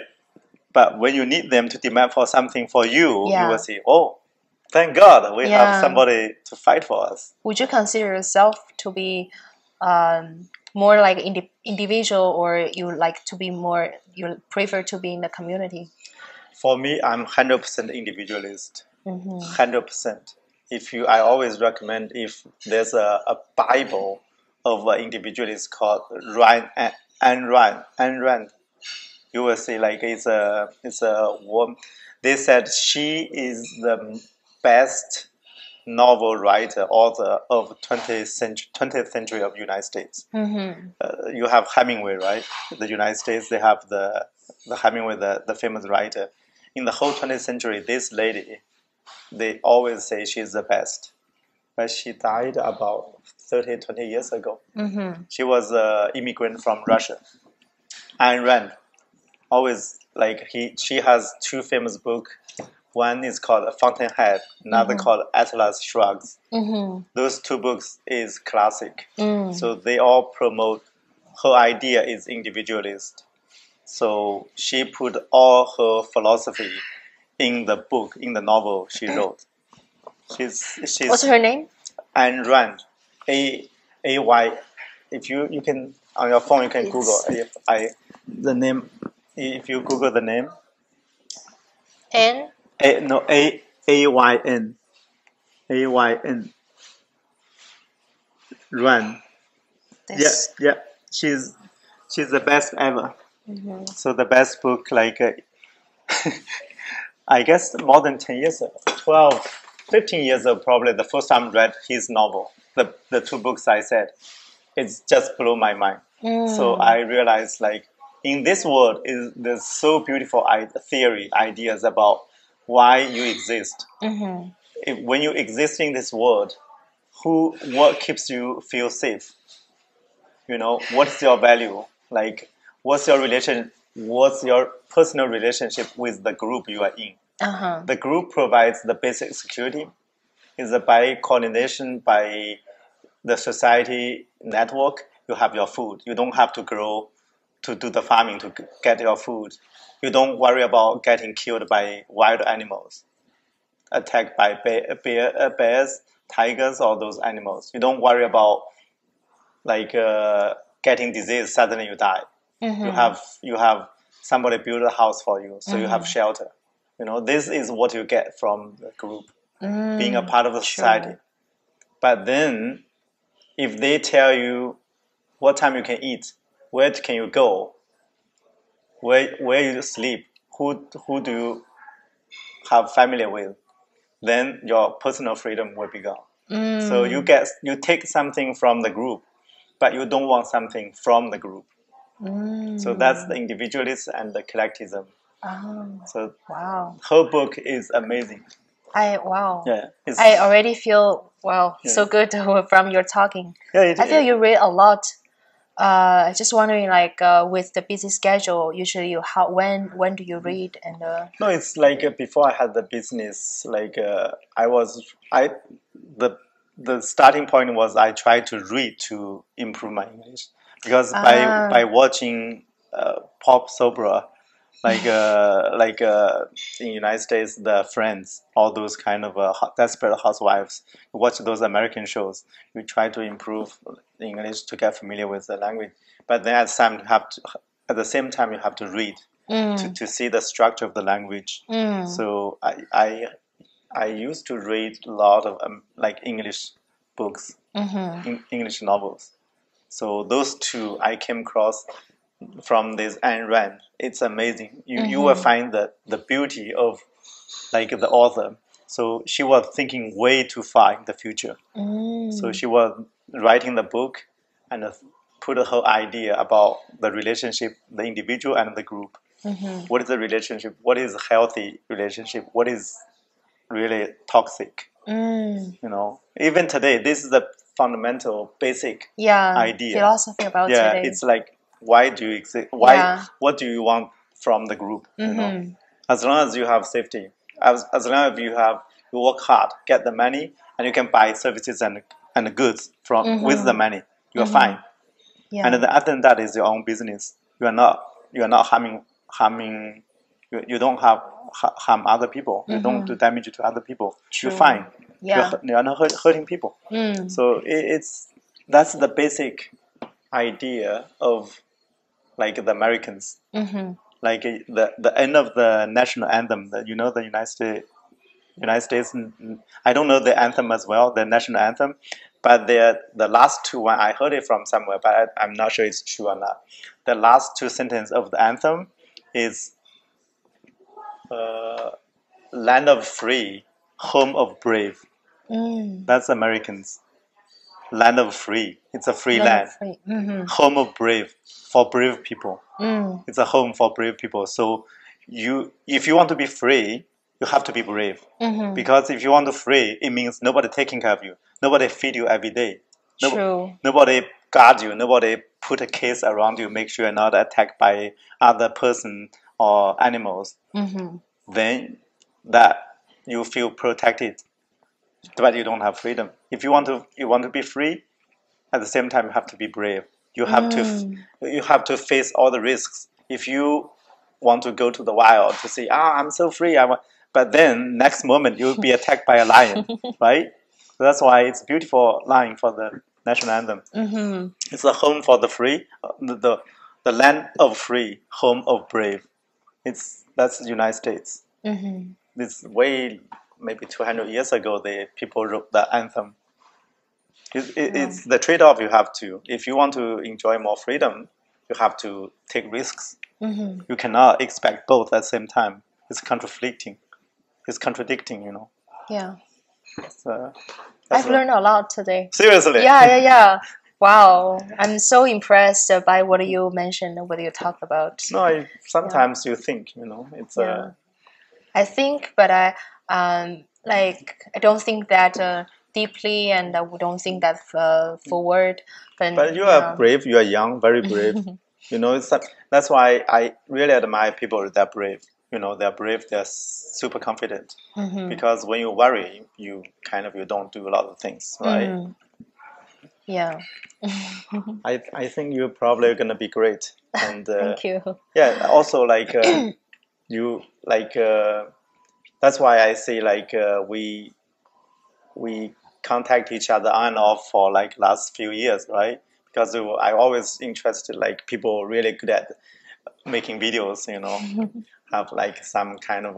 But when you need them to demand for something for you, you will say, oh, thank God we have somebody to fight for us. Would you consider yourself to be more like individual, or you prefer to be in the community? For me, I'm 100% individualist. 100%. I always recommend if there's a Bible of an individualist called Ayn Rand. You will see like it's a woman. They said she is the best novel writer, author of 20th century of United States. You have Hemingway, right? The United States, they have the Hemingway, the famous writer. In the whole 20th century, this lady, they always say she's the best. But she died about 20 years ago. She was an immigrant from Russia. Ayn Rand, always she has two famous books. One is called Fountainhead, another called Atlas Shrugs. Those two books is classic. So they all promote, her idea is individualist. So she put all her philosophy in the book, in the novel she wrote. She's What's her name? Ayn Rand. A-Y. If you can, on your phone, you can Google the name. If you Google the name. A-Y-N. A-Y-N. Rand. Yeah. She's the best ever. So the best book, I guess more than 10 years ago, 12, 15 years ago, probably the first time I read his novel. the two books I said, it's just blew my mind. So I realized like in this world there's so beautiful ideas about why you exist. When you exist in this world, what keeps you feel safe? You know, what's your value? Like, what's your personal relationship with the group you are in? The group provides the basic security. Is by coordination, by the society network, you have your food. You don't have to grow to do the farming to get your food. You don't worry about getting killed by wild animals, attacked by bears, tigers, or those animals. You don't worry about like getting disease. Suddenly you die. You have somebody build a house for you, so you have shelter. You know, this is what you get from the group, being a part of the society. But then, if they tell you what time you can eat, where can you go, where you sleep, who do you have family with, then your personal freedom will be gone. So you take something from the group, but you don't want something from the group. So that's the individualism and the collectivism. So her book is amazing. I already feel so good from your talking. I feel you read a lot. Just wondering, like with the busy schedule, usually when do you read? And no, it's like before I had the business. Like the starting point was I tried to read to improve my English, because by watching pop opera, like in the United States, the Friends, all those kind of desperate housewives. You watch those American shows. You try to improve English to get familiar with the language, but then at the same time you have to read to see the structure of the language. So I used to read a lot of like English books, English novels. So those two I came across from this Ayn Rand. It's amazing. You will find the beauty of like the author. So she was thinking way too far in the future. So she was writing the book and put her idea about the relationship, the individual and the group. What is the relationship? What is a healthy relationship? What is really toxic? You know, even today, this is the fundamental, basic idea. Philosophy about today. It's like, why do you exist? What do you want from the group? You know, as long as you have safety, as long as you work hard, get the money, and you can buy services and goods from with the money, you are fine. And the other than that is your own business. You are not harming. You don't harm other people. You don't do damage to other people. You're fine. You're not hurting people. So that's the basic idea of like the Americans. Like the end of the national anthem. The United States. I don't know the anthem as well, the national anthem, but the last two one I heard it from somewhere, but I'm not sure it's true or not. The last two sentences of the anthem is land of free, home of brave. That's Americans. Land of free. It's a free land. Home of brave, for brave people. It's a home for brave people. So if you want to be free, you have to be brave. Because if you want to free, it means nobody taking care of you. Nobody feed you every day. Nobody guard you. Nobody put a case around you, make sure you're not attacked by other person or animals. Then that you feel protected, but you don't have freedom. If you want to be free, at the same time you have to be brave. You have to face all the risks. If you want to go to the wild to say, I'm so free, but then next moment you'll be attacked by a lion, right? So that's why it's a beautiful line for the national anthem. It's a home for the free, the land of free, home of brave. That's the United States. This way, maybe 200 years ago, the people wrote the anthem. It's the trade-off you have to. If you want to enjoy more freedom, you have to take risks. You cannot expect both at the same time. It's contradicting. You know. Yeah. I've learned a lot today. Seriously? Yeah. Wow, I'm so impressed by what you mentioned, what you talk about. No, sometimes you think, it's I think, but I don't think that deeply, and I don't think that forward. But you are brave. You are young, very brave. That's why I really admire people that are brave. They're brave. They're super confident. Because when you worry, you don't do a lot of things, right? Yeah. I think you're probably gonna be great. And thank you. Yeah. Also, you that's why I say we contact each other on and off for last few years, right? Because I always interested people really good at making videos, have some kind of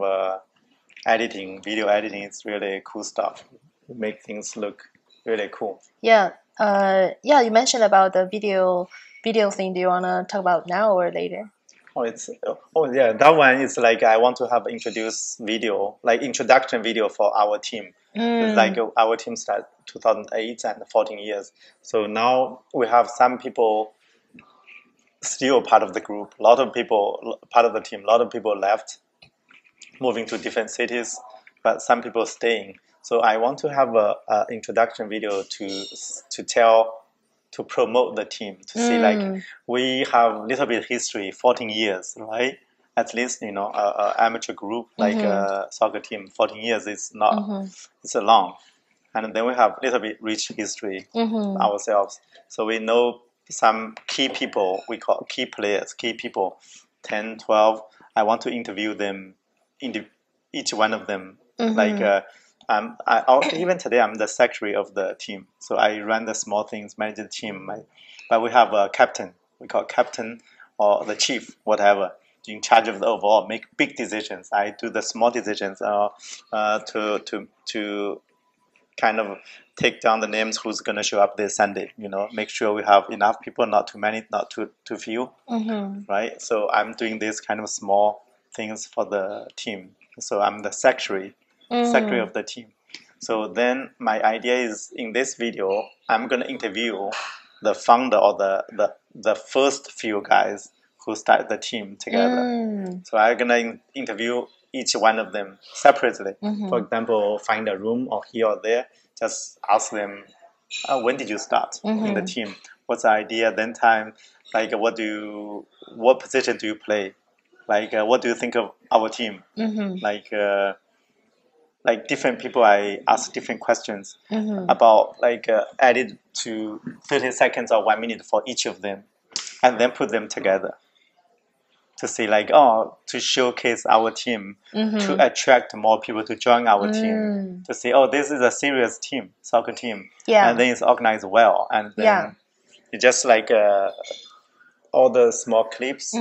video editing. It's really cool stuff. Make things look really cool. Yeah. You mentioned about the video thing. Do you wanna talk about now or later? Yeah, that one is I want to have introduce video, introduction video for our team. It's our team started 2008 and 14 years. So now we have some people still part of the group. A lot of people part of the team. A lot of people left, moving to different cities, but some people staying. So I want to have a introduction video to promote the team, to see we have a little bit history, 14 years, right? At least, amateur group, a soccer team, 14 years is not, it's a long. And then we have a little bit rich history ourselves. So we know some key people, we call key players, key people, 10, 12. I want to interview them, each one of them. Even today, I'm the secretary of the team. So I run the small things, manage the team. But we have a captain. We call captain or the chief, whatever, in charge of the overall, make big decisions. I do the small decisions to kind of take down the names who's going to show up this Sunday. Make sure we have enough people, not too many, not too few, right? So I'm doing these kind of small things for the team. So I'm the secretary of the team. So then my idea is in this video, I'm going to interview the founder or the first few guys who started the team together. So I'm going to interview each one of them separately. For example, find a room or here or there, just ask them, when did you start in the team? What's the idea, then time, what position do you play? What do you think of our team? Different people, I ask different questions about added to 30 seconds or 1 minute for each of them, and then put them together to see to showcase our team, to attract more people to join our team, to say, this is a serious team, soccer team, and then it's organized well, and then it's just all the small clips,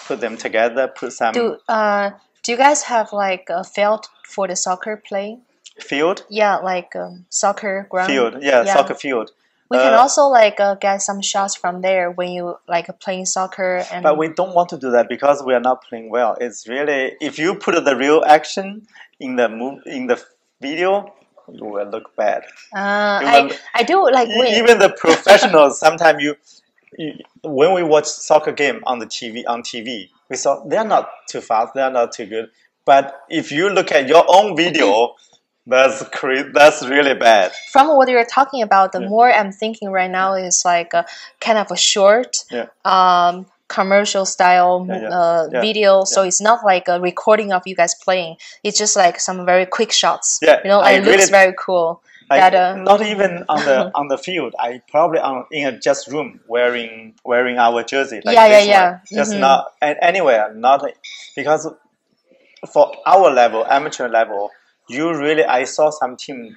put them together, put some. Do you guys have a field for the soccer playing? Field? Yeah, soccer ground. Field, yeah. Soccer field. We can also get some shots from there when you playing soccer. But we don't want to do that because we are not playing well. It's really, if you put the real action in the video, you will look bad. I do even the professionals. Sometimes when we watch soccer game on TV, we saw they are not too fast, they are not too good. But if you look at your own video, that's really bad. From what you're talking about, the more I'm thinking right now is kind of a short, commercial style video. So it's not a recording of you guys playing. It's just some very quick shots. Yeah, it looks very cool. Not even on the field. I probably in a just room wearing our jersey. Just not anywhere. Not because for our level, amateur level, I saw some team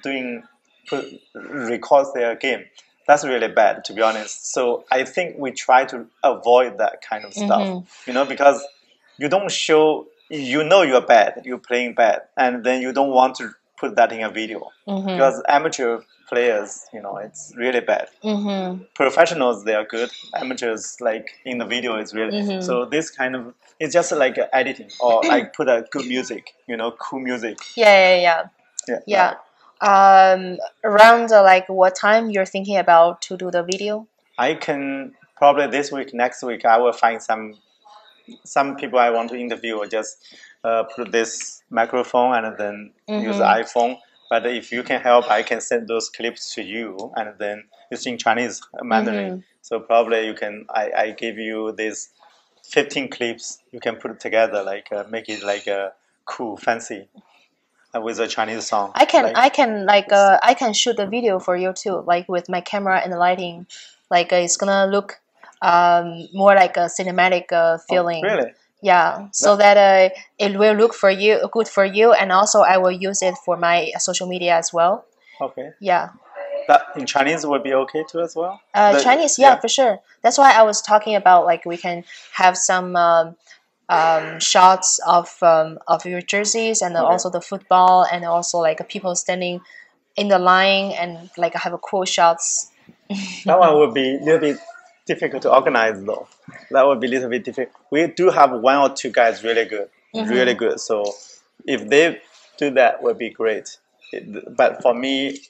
record their game. That's really bad, to be honest. So I think we try to avoid that kind of stuff. Because you don't show. You're bad. You're playing bad, and then you don't want to put that in a video because amateur players, it's really bad. Professionals, they are good. Amateurs, in the video, is really so. This kind of it's just editing or put a good music, cool music. Yeah. Around like what time you're thinking about to do the video? I can probably this week, next week, I will find some people I want to interview, or just put this microphone and then use the iPhone. But if you can help, I can send those clips to you, and then it's in Chinese, Mandarin. So probably you can. I give you these 15 clips. You can put it together, like make it like a cool, fancy, with a Chinese song. I can shoot the video for you too, like with my camera and the lighting. Like it's gonna look more like a cinematic feeling. Oh, really? Yeah, so that it will look for you good for you, and also I will use it for my social media as well. Okay. Yeah. That in Chinese would be okay too as well. Chinese, yeah, for sure. That's why I was talking about like we can have some shots of your jerseys, and also the football, and also like people standing in the line, and like have a cool shots. That one would be a little bit difficult to organize though. That would be a little bit difficult. We do have 1 or 2 guys really good, really good. So if they do that, would be great. But for me,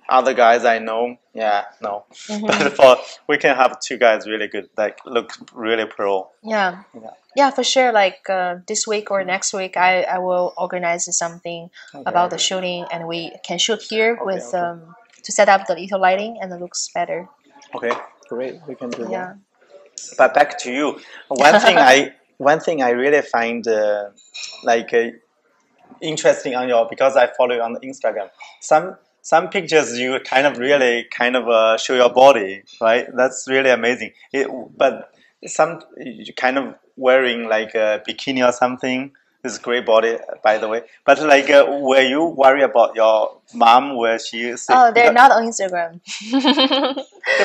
other guys I know, no. But we can have 2 guys really good, like look really pro. Yeah, for sure. Like this week or next week, I will organize something about the shooting, and we can shoot here with to set up the little lighting, and it looks better. Okay, great. We can do that. But back to you. One thing I really find interesting on because I follow you on Instagram. Some pictures you really show your body, right? That's really amazing. But some you kind of wearing like a bikini or something. This great body, by the way. But like, were you worried about your mom? Where she is? Oh, they're not on Instagram.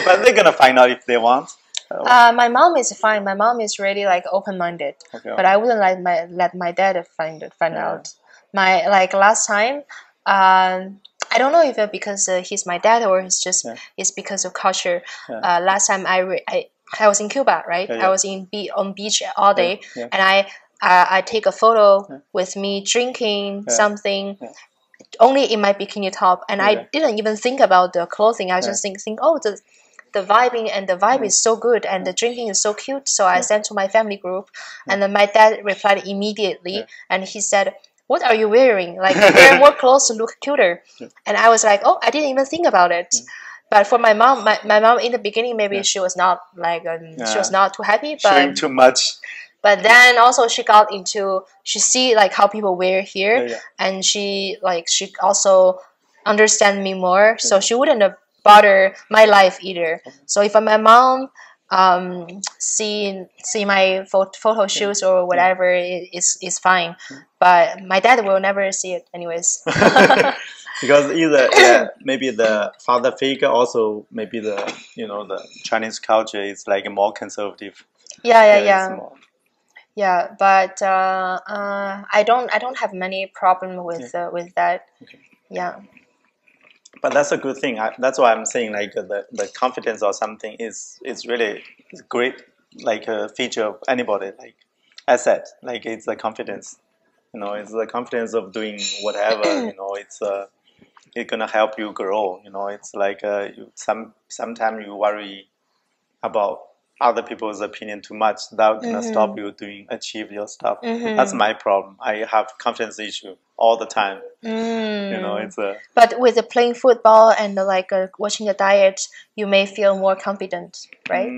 But they're gonna find out if they want. My mom is fine. My mom is really like open-minded. Okay. But I wouldn't let my dad find out. My like last time, I don't know if it's because he's my dad or it's because of culture. Last time I was in Cuba, right? I was on beach all day, and I take a photo with me drinking something, only in my bikini top, and I didn't even think about the clothing. I just think, oh, the vibing and the vibe is so good, and the drinking is so cute. So I sent to my family group, and then my dad replied immediately, and he said, "What are you wearing? Like, wear more clothes to look cuter." And I was like, "Oh, I didn't even think about it." But for my mom, my mom in the beginning, maybe she was not like she was not too happy, but showing too much. But then also she see like how people wear here, and she also understand me more, so she wouldn't bother my life either. So if my mom see my photo shoots or whatever, is fine, but my dad will never see it anyways. Because either maybe the father figure, also maybe the the Chinese culture is like more conservative. Yeah, but I don't have many problem with that. Yeah. But that's a good thing. That's why I'm saying like the confidence or something is really great, like a feature of anybody. Like I said, like it's the confidence. It's the confidence of doing whatever. It's gonna help you grow. It's like sometimes you worry about other people's opinion too much. That gonna stop you achieve your stuff. That's my problem. I have confidence issue all the time. It's But with playing football and watching the diet, you may feel more confident, right?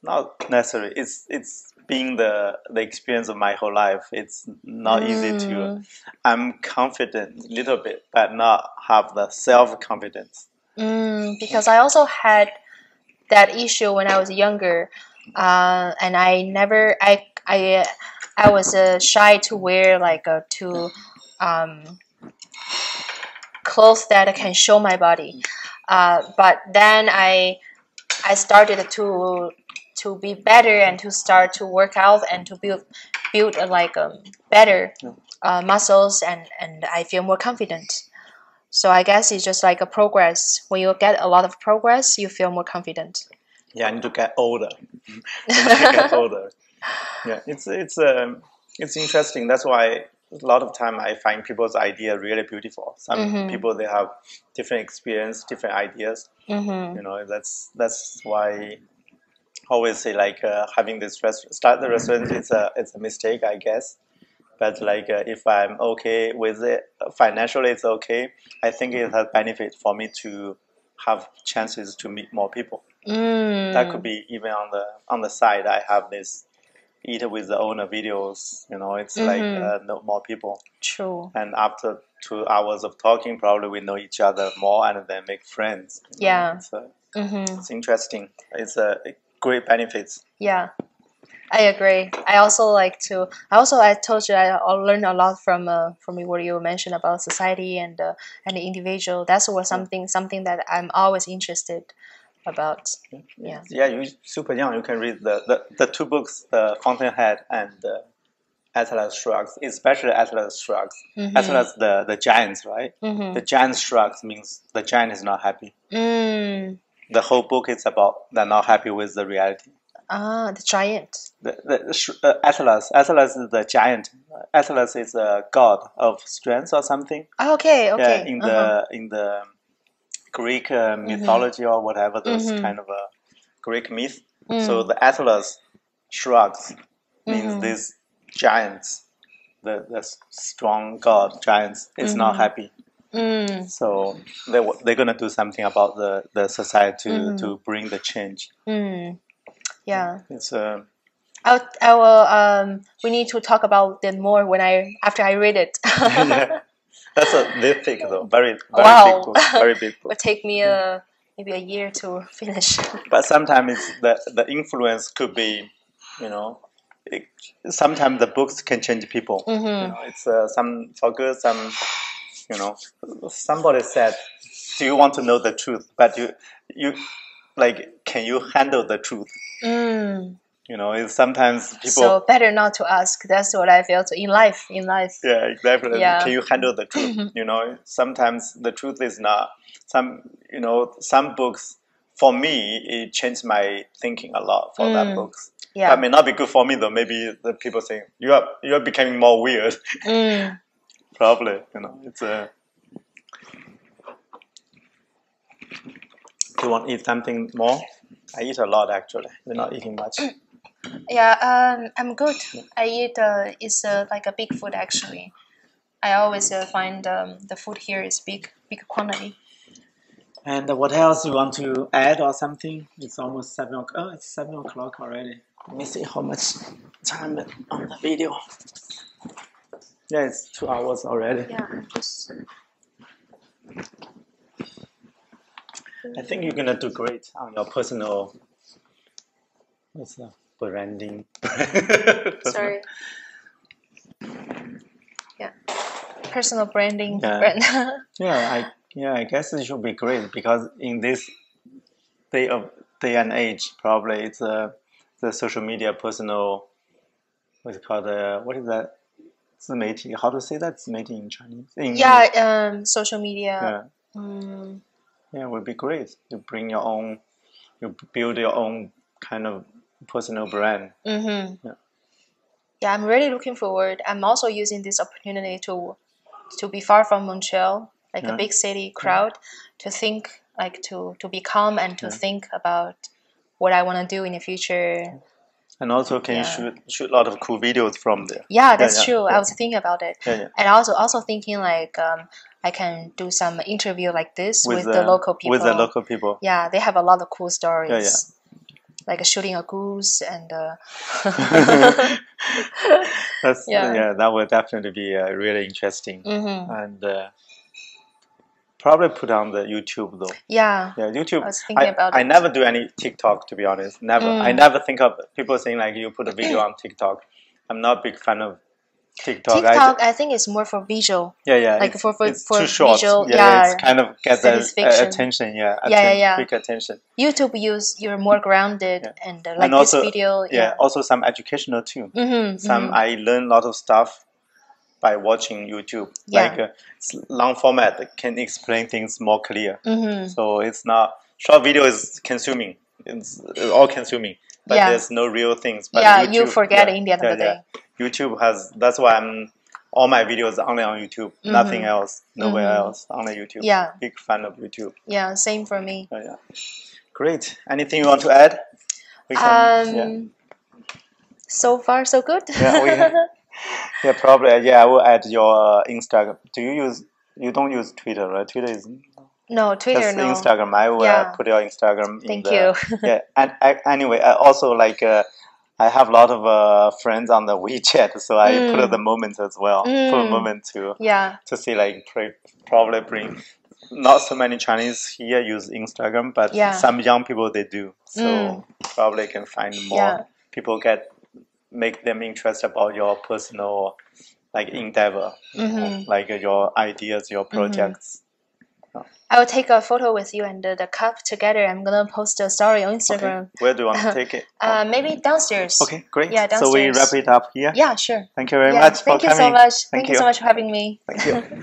Not necessarily. It's being the experience of my whole life. It's not easy to. I'm confident a little bit, but not have the self-confidence. Because I also had that issue when I was younger, and I was shy to wear clothes that can show my body, but then I started to be better and to start to work out and to build better muscles, and I feel more confident. So I guess it's just like a progress. When you get a lot of progress, you feel more confident. Yeah, I need to get older. Yeah, it's interesting. That's why a lot of time I find people's idea really beautiful. Some people, they have different experience, different ideas. You know, that's why I always say like having this start the restaurant, it's a mistake, I guess. But like if I'm okay with it financially, it's okay. I think it has benefit for me to have chances to meet more people. That could be even on the side. I have this eat with the owner videos. You know, it's like know more people. True. And after 2 hours of talking, probably we know each other more and then make friends. Yeah. So it's interesting. It's a great benefits. Yeah. I agree. I also like to. I told you I learned a lot from what you mentioned about society and the individual. That's what something that I'm always interested about. Yeah. Yeah, you super young. You can read the two books, the Fountainhead and Atlas Shrugs, especially Atlas Shrugs. Atlas, the giants, right? The giant shrugs means the giant is not happy. The whole book is about they're not happy with the reality. Ah, the giant. Atlas is the giant. Atlas is a god of strength or something. Okay. Yeah, in the Greek mythology or whatever, those kind of a Greek myth. So the Atlas shrugs means these giants, the strong god giants, is not happy. So they're gonna do something about the society to bring the change. Yeah. It's I will. We need to talk about it more after I read it. yeah. That's a thick though, very big book, very big book. It will take me maybe a year to finish. But sometimes the influence could be, you know, sometimes the books can change people. You know, it's some for good, some, you know, somebody said, "Do you want to know the truth?" But you like, can you handle the truth? You know, it's sometimes people. So better not to ask. That's what I felt in life. Yeah, exactly. Yeah. Can you handle the truth? You know, sometimes the truth is not you know, some books, for me, it changed my thinking a lot for that books. Yeah. That may not be good for me though. Maybe the people saying you're becoming more weird. Probably, you know, it's a. Do you want to eat something more? I eat a lot actually. You're not eating much. Yeah, I'm good. I eat it's like a big food actually. I always find the food here is big quantity. And what else you want to add or something? It's almost 7 o'clock. Oh, it's 7 o'clock already. Let me see how much time on the video. Yeah, it's 2 hours already. Yeah, just. I think you're gonna do great on your personal. What's the branding? Sorry. Yeah, personal branding. Yeah. I guess it should be great because in this day and age, probably it's the social media personal. What's it called? What is that? 自媒体. How to say that? 自媒体 in Chinese? Social media. Yeah, it would be great. You bring your own. You build your own kind of personal brand. Yeah, I'm really looking forward. I'm also using this opportunity to be far from Montreal, like a big city crowd, to think, like to be calm and to think about what I want to do in the future. And also, can you shoot a lot of cool videos from there? Yeah, that's true. I was thinking about it, and also thinking like I can do some interview like this with the local people. With the local people. Yeah, they have a lot of cool stories. Like shooting a goose and. That would definitely be really interesting, and probably put on the YouTube though. Yeah, YouTube. I was thinking about it. I never do any TikTok, to be honest. Never. I never think of people saying like you put a video on TikTok. I'm not a big fan of TikTok. I think it's more for visual. Yeah. Like it's for too short. Visual. It's kind of get the attention. Quick attention. YouTube you're more grounded and like also, this video. Also some educational too. I learn a lot of stuff by watching YouTube. Like it's long format that can explain things more clear. So it's not short video is consuming. It's all consuming. But there's no real things. But YouTube, you forget in the end of the day. YouTube has. That's why all my videos only on YouTube, nothing else, nowhere else, only YouTube. Yeah. Big fan of YouTube. Yeah, same for me. Yeah. Great. Anything you want to add? We can, So far, so good. Yeah, probably. Yeah, I will add your Instagram. You don't use Twitter, right? Twitter is... No, Twitter, just Instagram. I will put your Instagram in Thank you. Yeah, and anyway, I also like... I have a lot of friends on the WeChat, so I put the moment as well. Put a moment to see, like, probably bring... Not so many Chinese here use Instagram, but some young people, they do. So probably can find more people make them interested about your personal, like, endeavor, like your ideas, your projects. I will take a photo with you and the cup together. I'm gonna post a story on Instagram. Okay. Where do you want to take it? Maybe downstairs. Okay, great. Yeah, downstairs. So we wrap it up here. Yeah, sure. Thank you very much for coming. Thank you so much. Thank Thank you so much for having me. Thank you.